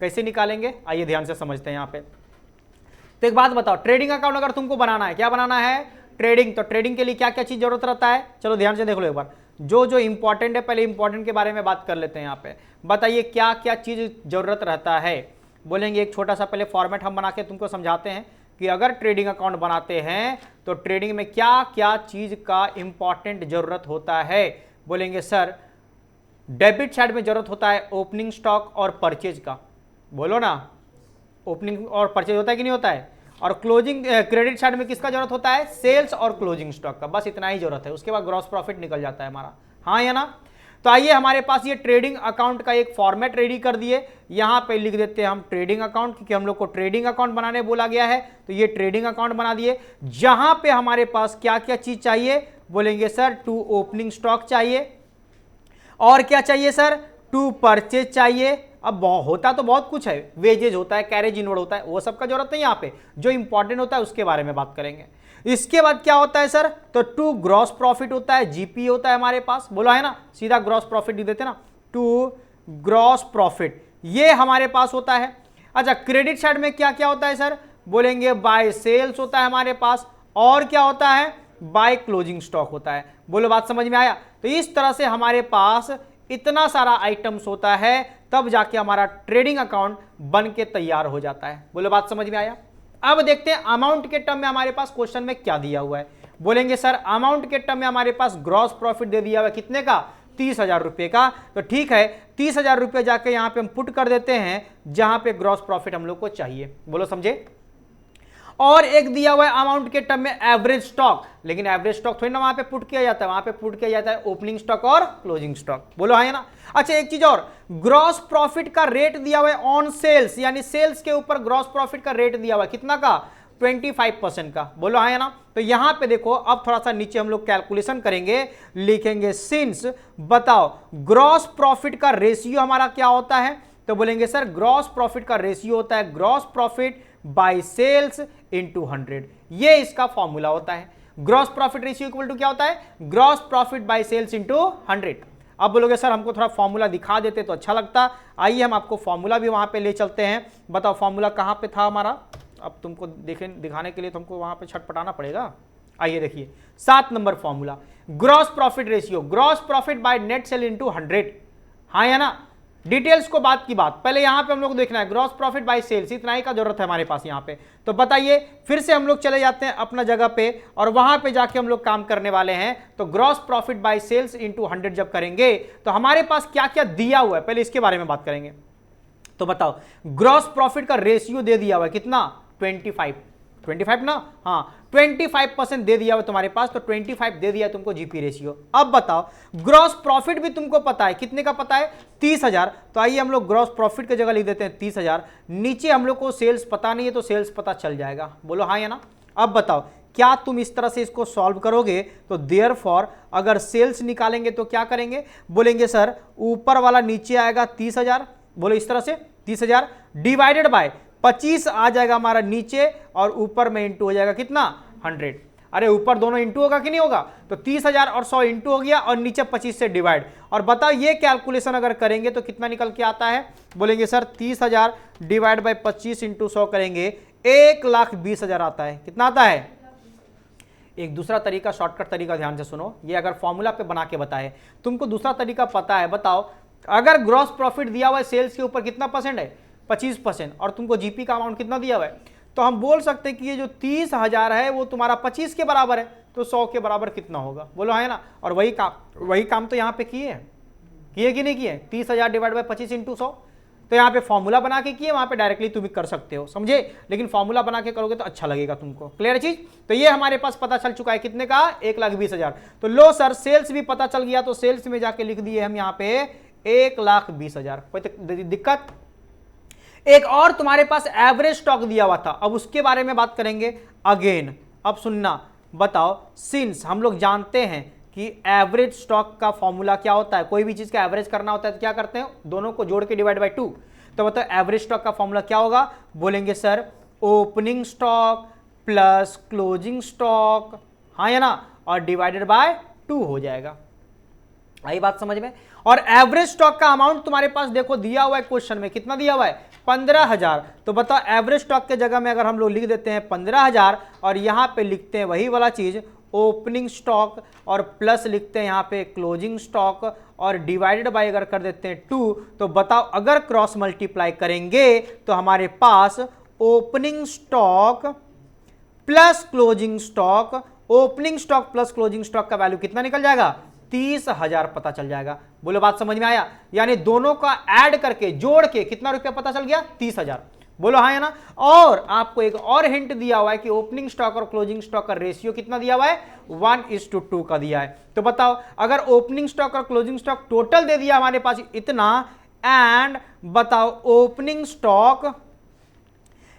[SPEAKER 1] कैसे निकालेंगे आइए ध्यान से समझते हैं यहां पे। तो एक बात बताओ, ट्रेडिंग अकाउंट अगर तुमको बनाना है, क्या बनाना है? ट्रेडिंग, तो ट्रेडिंग के लिए क्या क्या चीज जरूरत रहता है, चलो ध्यान से देख लो एक बार, जो जो इंपॉर्टेंट है पहले इंपॉर्टेंट के बारे में बात कर लेते हैं। यहाँ पे बताइए क्या क्या चीज जरूरत रहता है। बोलेंगे एक छोटा सा पहले फॉर्मेट हम बना के तुमको समझाते हैं कि अगर ट्रेडिंग अकाउंट बनाते हैं तो ट्रेडिंग में क्या क्या चीज का इंपॉर्टेंट जरूरत होता है। बोलेंगे सर डेबिट साइड में जरूरत होता है ओपनिंग स्टॉक और परचेज का, बोलो ना, ओपनिंग और परचेज होता है कि नहीं होता है। और क्लोजिंग क्रेडिट साइड में किसका जरूरत होता है, सेल्स और क्लोजिंग स्टॉक का, बस इतना ही जरूरत है। उसके बाद ग्रॉस प्रॉफिट निकल जाता है हमारा, हाँ या ना। तो आइए हमारे पास ये ट्रेडिंग अकाउंट का एक फॉर्मेट रेडी कर दिए, यहां पे लिख देते हैं हम ट्रेडिंग अकाउंट, क्योंकि हम लोग को ट्रेडिंग अकाउंट बनाने बोला गया है। तो ये ट्रेडिंग अकाउंट बना दिए, जहां पे हमारे पास क्या क्या चीज चाहिए। बोलेंगे सर 2 ओपनिंग स्टॉक चाहिए, और क्या चाहिए सर 2 परचेज चाहिए। अब होता तो बहुत कुछ है, वेजेज होता है, कैरेज इनवर्ड होता है, वो सब का जरूरत नहीं। यहाँ पे जो इंपॉर्टेंट होता है उसके बारे में बात करेंगे। इसके बाद क्या होता है सर, तो 2 ग्रॉस प्रॉफिट होता है, जीपी होता है हमारे पास, बोला है ना, सीधा ग्रॉस प्रॉफिट लिख देते ना, 2 ग्रॉस प्रॉफिट ये हमारे पास होता है। अच्छा क्रेडिट साइड में क्या क्या होता है सर, बोलेंगे बाय सेल्स होता है हमारे पास, और क्या होता है, बाय क्लोजिंग स्टॉक होता है। बोलो बात समझ में आया। तो इस तरह से हमारे पास इतना सारा आइटम्स होता है, तब जाके हमारा ट्रेडिंग अकाउंट बन के तैयार हो जाता है। बोलो बात समझ में आया। अब देखते हैं अमाउंट के टर्म में हमारे पास क्वेश्चन में क्या दिया हुआ है। बोलेंगे सर अमाउंट के टर्म में हमारे पास ग्रॉस प्रॉफिट दे दिया हुआ है, कितने का, 30,000 रुपए का। तो ठीक है 30,000 रुपए जाके यहां पे हम पुट कर देते हैं, जहां पे ग्रॉस प्रॉफिट हम लोग को चाहिए। बोलो समझे। और एक दिया हुआ है अमाउंट के टर्म में एवरेज स्टॉक, लेकिन एवरेज स्टॉक थोड़ी ना वहां पे पुट किया जाता है, वहां पे पुट किया जाता है ओपनिंग स्टॉक और क्लोजिंग स्टॉक। बोलो हाँ ना। अच्छा एक चीज और, ग्रॉस प्रॉफिट का रेट दिया हुआ है ऑन सेल्स, यानी सेल्स के ऊपर ग्रॉस प्रॉफिट का रेट दिया हुआ है, कितना का, 25% का। बोलो हाँ ना। तो यहां पे देखो अब थोड़ा सा नीचे हम लोग कैलकुलेशन करेंगे, लिखेंगे सिंस, बताओ ग्रॉस प्रॉफिट का रेशियो हमारा क्या होता है। तो बोलेंगे सर ग्रॉस प्रॉफिट का रेशियो होता है gross profit by sales into 100, ये इसका फॉर्मूला होता है। Gross profit ratio equal to क्या होता है, gross profit by sales into 100। अब बोलोगे सर हमको थोड़ा फॉर्मूला दिखा देते तो अच्छा लगता, आइए हम आपको फॉर्मूला भी वहां पे ले चलते हैं। बताओ फॉर्मूला कहां पे था हमारा, अब तुमको दिखाने के लिए तुमको वहां पे छटपटाना पड़ेगा। आइए देखिए 7 number formula, gross profit ratio, gross profit by net sale into 100, हाँ या ना। डिटेल्स को बात की बात, पहले यहां पे हम लोग देखना है ग्रॉस प्रॉफिट बाय सेल्स, इतना ही का जरूरत है हमारे पास यहां पे। तो बताइए फिर से हम लोग चले जाते हैं अपना जगह पे, और वहां पे जाके हम लोग काम करने वाले हैं। तो gross profit by sales into 100 जब करेंगे तो हमारे पास क्या क्या दिया हुआ है, पहले इसके बारे में बात करेंगे। तो बताओ ग्रॉस प्रॉफिट का रेशियो दे दिया हुआ है कितना, 25 ना, हाँ 25% दे दिया हुआ तुम्हारे पास, तो 25 दे दिया तुमको जीपी रेशियो। अब बताओ ग्रॉस प्रॉफिट भी तुमको पता है, कितने का पता है, 30,000। तो आइए हम लोग ग्रॉस प्रॉफिट की जगह लिख देते हैं 30,000, नीचे हम लोग को सेल्स पता नहीं है तो सेल्स पता चल जाएगा। बोलो हाँ या ना। अब बताओ क्या तुम इस तरह से इसको सॉल्व करोगे, तो देयरफॉर अगर सेल्स निकालेंगे तो क्या करेंगे, बोलेंगे सर ऊपर वाला नीचे आएगा 30,000, बोलो इस तरह से 30,000 डिवाइडेड बाय 25 आ जाएगा हमारा नीचे, और ऊपर में इंटू हो जाएगा कितना, 100। अरे ऊपर दोनों इंटू होगा कि नहीं होगा, तो 30,000 और 100 इंटू हो गया, और नीचे 25 से डिवाइड। और बताओ ये कैलकुलेशन अगर करेंगे तो कितना निकल के आता है, बोलेंगे सर 30,000 डिवाइड बाय 25 इंटू 100 करेंगे 1,20,000 आता है। कितना आता है, एक दूसरा तरीका, शॉर्टकट तरीका ध्यान से सुनो, ये अगर फॉर्मूला पे बना के बताए, तुमको दूसरा तरीका पता है। बताओ अगर ग्रॉस प्रॉफिट दिया हुआ है सेल्स के ऊपर कितना परसेंट है, 25%, और तुमको जीपी का अमाउंट कितना दिया हुआ है, तो हम बोल सकते हैं कि ये जो 30,000 है वो तुम्हारा 25 के बराबर है, तो 100 के बराबर कितना होगा, बोलो है ना। और वही काम तो यहाँ पे किए कि नहीं किए, 30,000 डिवाइड बाय 25 इंटू 100। तो यहाँ पे फॉर्मूला बना के किए, वहां पे डायरेक्टली तुम भी कर सकते हो, समझे, लेकिन फॉर्मूला बना के करोगे तो अच्छा लगेगा तुमको। क्लियर चीज। तो ये हमारे पास पता चल चुका है कितने का, 1,20,000। तो लो सर सेल्स भी पता चल गया, तो सेल्स में जाके लिख दिए हम यहाँ पे 1,20,000। कोई दिक्कत। एक और तुम्हारे पास एवरेज स्टॉक दिया हुआ था, अब उसके बारे में बात करेंगे अगेन। अब सुनना, बताओ सिंस हम लोग जानते हैं कि एवरेज स्टॉक का फॉर्मूला क्या होता है, कोई भी चीज का एवरेज करना होता है तो क्या करते हैं, दोनों को जोड़ के डिवाइड बाय 2। तो बताओ एवरेज स्टॉक का फॉर्मूला क्या होगा, बोलेंगे sir opening stock plus closing stock, हाँ या ना, और डिवाइडेड बाय 2 हो जाएगा। आई बात समझ में। और एवरेज स्टॉक का अमाउंट तुम्हारे पास देखो दिया हुआ है क्वेश्चन में, कितना दिया हुआ है, 15,000। तो बताओ एवरेज स्टॉक के जगह में अगर हम लोग लिख देते हैं 15,000 और यहां पे लिखते हैं वही वाला चीज ओपनिंग स्टॉक और प्लस लिखते हैं यहां पे क्लोजिंग स्टॉक और डिवाइडेड बाय अगर कर देते हैं 2, तो बताओ अगर क्रॉस मल्टीप्लाई करेंगे तो हमारे पास opening stock plus closing stock, opening stock plus closing stock का वैल्यू कितना निकल जाएगा? 30,000 पता चल जाएगा। बोलो बात समझ में आया? यानी दोनों का ऐड करके जोड़ के कितना रुपया पता चल गया? 30,000। बोलो हाँ या ना? और आपको एक और हिंट दिया हुआ है कि ओपनिंग स्टॉक और क्लोजिंग स्टॉक का रेशियो कितना दिया हुआ है? 1:2 का दिया है। तो बताओ अगर ओपनिंग स्टॉक और क्लोजिंग स्टॉक टोटल दे दिया हमारे पास इतना, एंड बताओ opening stock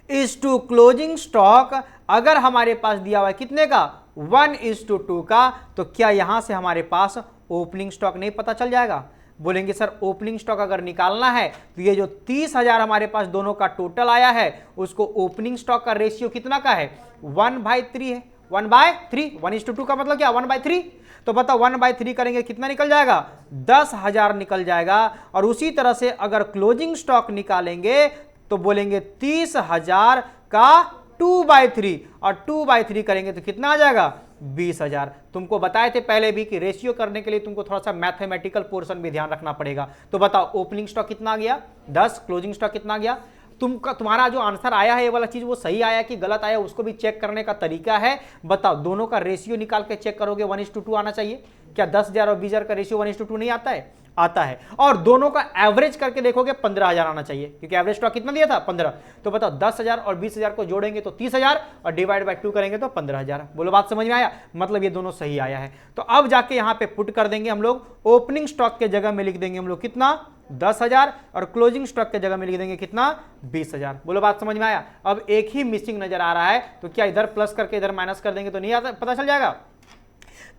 [SPEAKER 1] is to closing stock अगर हमारे पास दिया हुआ है कितने का? 1:2 का, तो क्या यहां से हमारे पास ओपनिंग स्टॉक नहीं पता चल जाएगा? बोलेंगे सर ओपनिंग स्टॉक अगर निकालना है तो ये जो 30,000 हमारे पास दोनों का टोटल आया है उसको ओपनिंग स्टॉक का रेशियो कितना का है? 1/3 है। 1/3, 1:2 का मतलब क्या? 1/3। तो बताओ 1/3 करेंगे कितना निकल जाएगा? 10,000 निकल जाएगा। और उसी तरह से अगर क्लोजिंग स्टॉक निकालेंगे तो बोलेंगे 30,000 का 2/3 और 2/3 करेंगे तो कितना आ जाएगा? 20,000। तुमको बताए थे पहले भी कि रेशियो करने के लिए तुमको थोड़ा सा मैथमेटिकल पोर्शन भी ध्यान रखना पड़ेगा। तो बताओ ओपनिंग स्टॉक कितना आ गया? 10, क्लोजिंग स्टॉक कितना आ गया? तुम्हारा जो आंसर आया है ये वाला चीज वो सही आया कि गलत आया उसको भी चेक करने का तरीका है। बताओ दोनों का रेशियो निकाल के चेक करोगे 1:2 आना चाहिए। क्या 10,000 और 20,000 का रेशियो 1:2 नहीं आता है? आता है। और दोनों का एवरेज करके देखोगे 15,000 आना चाहिए क्योंकि एवरेज स्टॉक कितना दिया था? 15। तो बताओ 10,000 और 20,000 को जोड़ेंगे तो 30,000 और डिवाइड बाय 2 करेंगे तो 15,000। बोलो बात समझ में आया? मतलब ये दोनों सही आया है। तो अब जाके यहां पे पुट कर देंगे हम लोग, ओपनिंग स्टॉक के जगह में लिख देंगे हम लोग कितना? 10,000 और क्लोजिंग स्टॉक के जगह में लिख देंगे कितना? 20,000। बोलो बात समझ में आया? अब एक ही मिसिंग नजर आ रहा है तो क्या इधर प्लस करके इधर माइनस कर देंगे तो नहीं आता, पता चल जाएगा?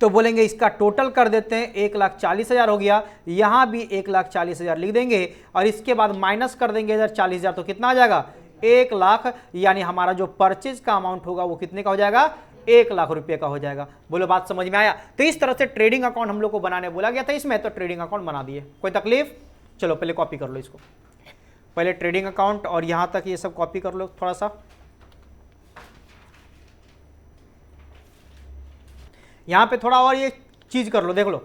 [SPEAKER 1] तो बोलेंगे इसका टोटल कर देते हैं 1,40,000 हो गया, यहां भी 1,40,000 लिख देंगे और इसके बाद माइनस कर देंगे इधर 40,000 तो कितना आ जाएगा? 1,00,000। यानी हमारा जो परचेज का अमाउंट होगा वो कितने का हो जाएगा? 1,00,000 रुपए का हो जाएगा। बोलो बात समझ में आया? तो इस तरह से ट्रेडिंग अकाउंट हम लोग को बनाने बोला गया था इसमें, तो ट्रेडिंग अकाउंट बना दिए। कोई तकलीफ? चलो पहले कॉपी कर लो इसको, पहले ट्रेडिंग अकाउंट और यहां तक ये सब कॉपी कर लो थोड़ा सा। यहां पे थोड़ा और ये चीज कर लो, देख लो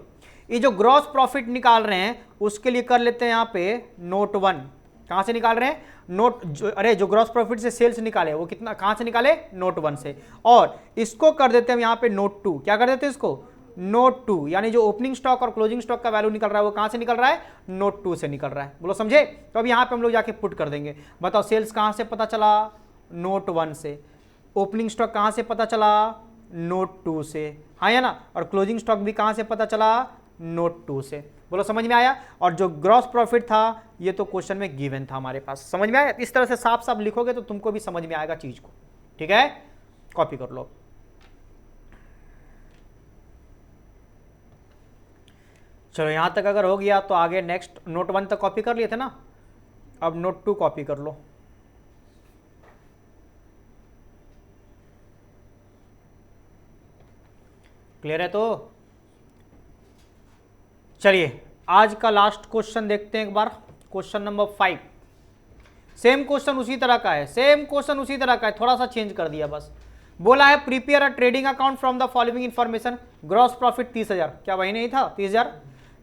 [SPEAKER 1] ये जो ग्रॉस प्रॉफिट निकाल रहे हैं उसके लिए कर लेते हैं यहां पे नोट 1। कहां से निकाल रहे हैं? अरे जो ग्रॉस प्रॉफिट से सेल्स निकाले वो कितना, कहां से निकाले? नोट 1 से। और इसको कर देते हैं यहां पे नोट 2। क्या कर देते हैं इसको? नोट 2। यानी जो ओपनिंग स्टॉक और क्लोजिंग स्टॉक का वैल्यू निकल रहा है वो कहां से निकल रहा है? नोट 2 से निकल रहा है। बोलो समझे? तो अब यहां पे हम लोग जाके पुट कर देंगे। बताओ सेल्स कहां से पता चला? नोट 1 से। ओपनिंग स्टॉक कहां से पता चला? नोट 2 से। हाँ या ना? और क्लोजिंग स्टॉक भी कहां से पता चला? नोट 2 से। बोलो समझ में आया? और जो ग्रॉस प्रॉफिट था ये तो क्वेश्चन में गिवन था हमारे पास। समझ में आया? इस तरह से साफ साफ लिखोगे तो तुमको भी समझ में आएगा चीज को। ठीक है, कॉपी कर लो। चलो यहां तक अगर हो गया तो आगे नेक्स्ट नोट 1 तक कॉपी कर लिए थे ना, अब नोट 2 कॉपी कर लो। क्लियर है? तो चलिए आज का लास्ट क्वेश्चन देखते हैं एक बार, क्वेश्चन नंबर 5। सेम क्वेश्चन उसी तरह का है, सेम क्वेश्चन उसी तरह का है, थोड़ा सा चेंज कर दिया बस। बोला है prepare a trading account from the following information. Gross profit 30,000, क्या वही नहीं था? 30,000।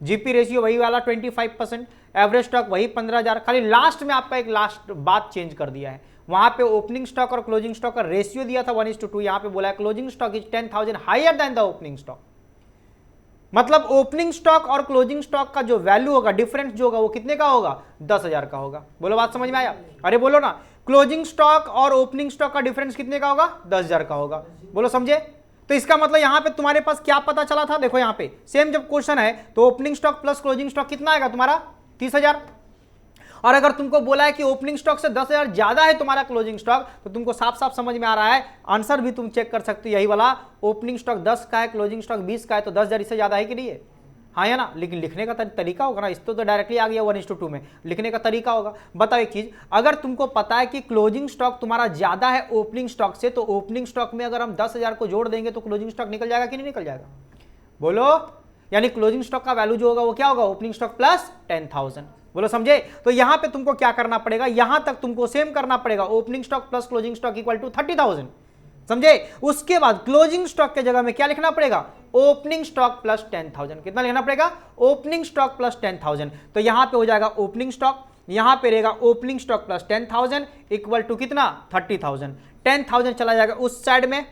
[SPEAKER 1] जीपी रेशियो वही वाला 25%, एवरेज स्टॉक वही 15,000। खाली लास्ट में आपका एक लास्ट बात चेंज कर दिया है। वहां पे ओपनिंग स्टॉक और क्लोजिंग स्टॉक का रेशियो दिया था 1:2, यहां पे बोला है closing stock is 10,000 higher than the opening stock. मतलब ओपनिंग स्टॉक और क्लोजिंग स्टॉक का जो वैल्यू होगा, डिफरेंस जो होगा वो कितने का होगा? 10,000 का होगा। बोलो बात समझ में आया? अरे बोलो ना, क्लोजिंग स्टॉक और ओपनिंग स्टॉक का डिफरेंस कितने का होगा? 10,000 का होगा। बोलो समझे? तो इसका मतलब यहां पे तुम्हारे पास क्या पता चला था? देखो यहां पे सेम जब क्वेश्चन है तो opening stock plus closing stock कितना आएगा तुम्हारा? 30,000। और अगर तुमको बोला है कि ओपनिंग स्टॉक से 10,000 ज्यादा है तुम्हारा क्लोजिंग स्टॉक, तो तुमको साफ साफ समझ में आ रहा है, आंसर भी तुम चेक कर सकते हो यही वाला। ओपनिंग स्टॉक 10 का है, क्लोजिंग स्टॉक 20 का है, तो 10,000 इससे ज्यादा है कि नहीं है? हाँ या ना? लेकिन लिखने का तरीका होगा ना, इस तो डायरेक्टली आ गया 1:2 में, लिखने का तरीका होगा। बताओ एक चीज, अगर तुमको पता है कि क्लोजिंग स्टॉक तुम्हारा ज्यादा है ओपनिंग स्टॉक से, तो ओपनिंग स्टॉक में अगर हम 10,000 को जोड़ देंगे तो क्लोजिंग स्टॉक निकल जाएगा कि नहीं निकल जाएगा? बोलो। यानी क्लोजिंग स्टॉक का वैल्यू जो होगा वो क्या होगा? Opening stock plus 10,000। बोलो समझे। तो यहां पे तुमको क्या करना पड़ेगा, यहां तक तुमको सेम करना पड़ेगा, opening stock plus closing stock equal to 30,000, समझे। उसके बाद क्लोजिंग स्टॉक के जगह में क्या लिखना पड़ेगा, ओपनिंग स्टॉक प्लस 10,000। कितना लिखना पड़ेगा, ओपनिंग स्टॉक प्लस 10,000। तो यहां पे हो जाएगा ओपनिंग स्टॉक, यहां पे रहेगा opening stock plus 10,000 equal to कितना, 30,000। 10,000 चला जाएगा उस साइड में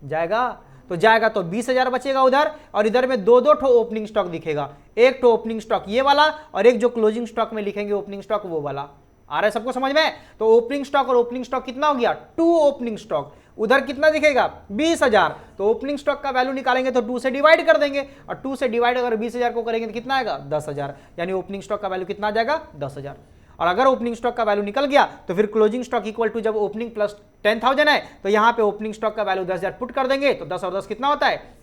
[SPEAKER 1] जाएगा, तो जाएगा तो 20,000 बचेगा उधर, और इधर में दो दो ठो ओपनिंग स्टॉक दिखेगा, एक ठो ओपनिंग स्टॉक ये वाला और एक जो क्लोजिंग स्टॉक में लिखेंगे ओपनिंग स्टॉक वो वाला। आ रहा है सबको समझ में। तो ओपनिंग स्टॉक और ओपनिंग स्टॉक कितना हो गया, 2 ओपनिंग स्टॉक, उधर कितना दिखेगा 20,000। तो ओपनिंग स्टॉक का वैल्यू निकालेंगे तो 2 से डिवाइड कर देंगे, और 2 से डिवाइड अगर 20,000 को करेंगे तो कितना आएगा 10,000, यानी ओपनिंग स्टॉक का वैल्यू कितना आ जाएगा 10,000। और अगर ओपनिंग स्टॉक का वैल्यू निकल गया तो फिर क्लोजिंग स्टॉक इक्वल टू, जब ओपनिंग प्लस 10,000 है तो यहां पे ओपनिंग स्टॉक का वैल्यू 10,000 पुट कर देंगे, तो 10 और 10 कितना होता है,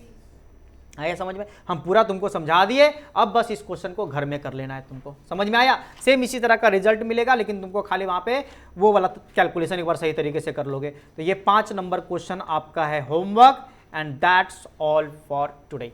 [SPEAKER 1] आया समझ में। हम पूरा तुमको समझा दिए, अब बस इस क्वेश्चन को घर में कर लेना है, तुमको समझ में आया। सेम इसी तरह का रिजल्ट मिलेगा, लेकिन तुमको खाली वहां पे वो वाला कैलकुलेशन एक बार सही तरीके से कर लोगे। तो ये 5 नंबर क्वेश्चन आपका है homework, and that's all for today.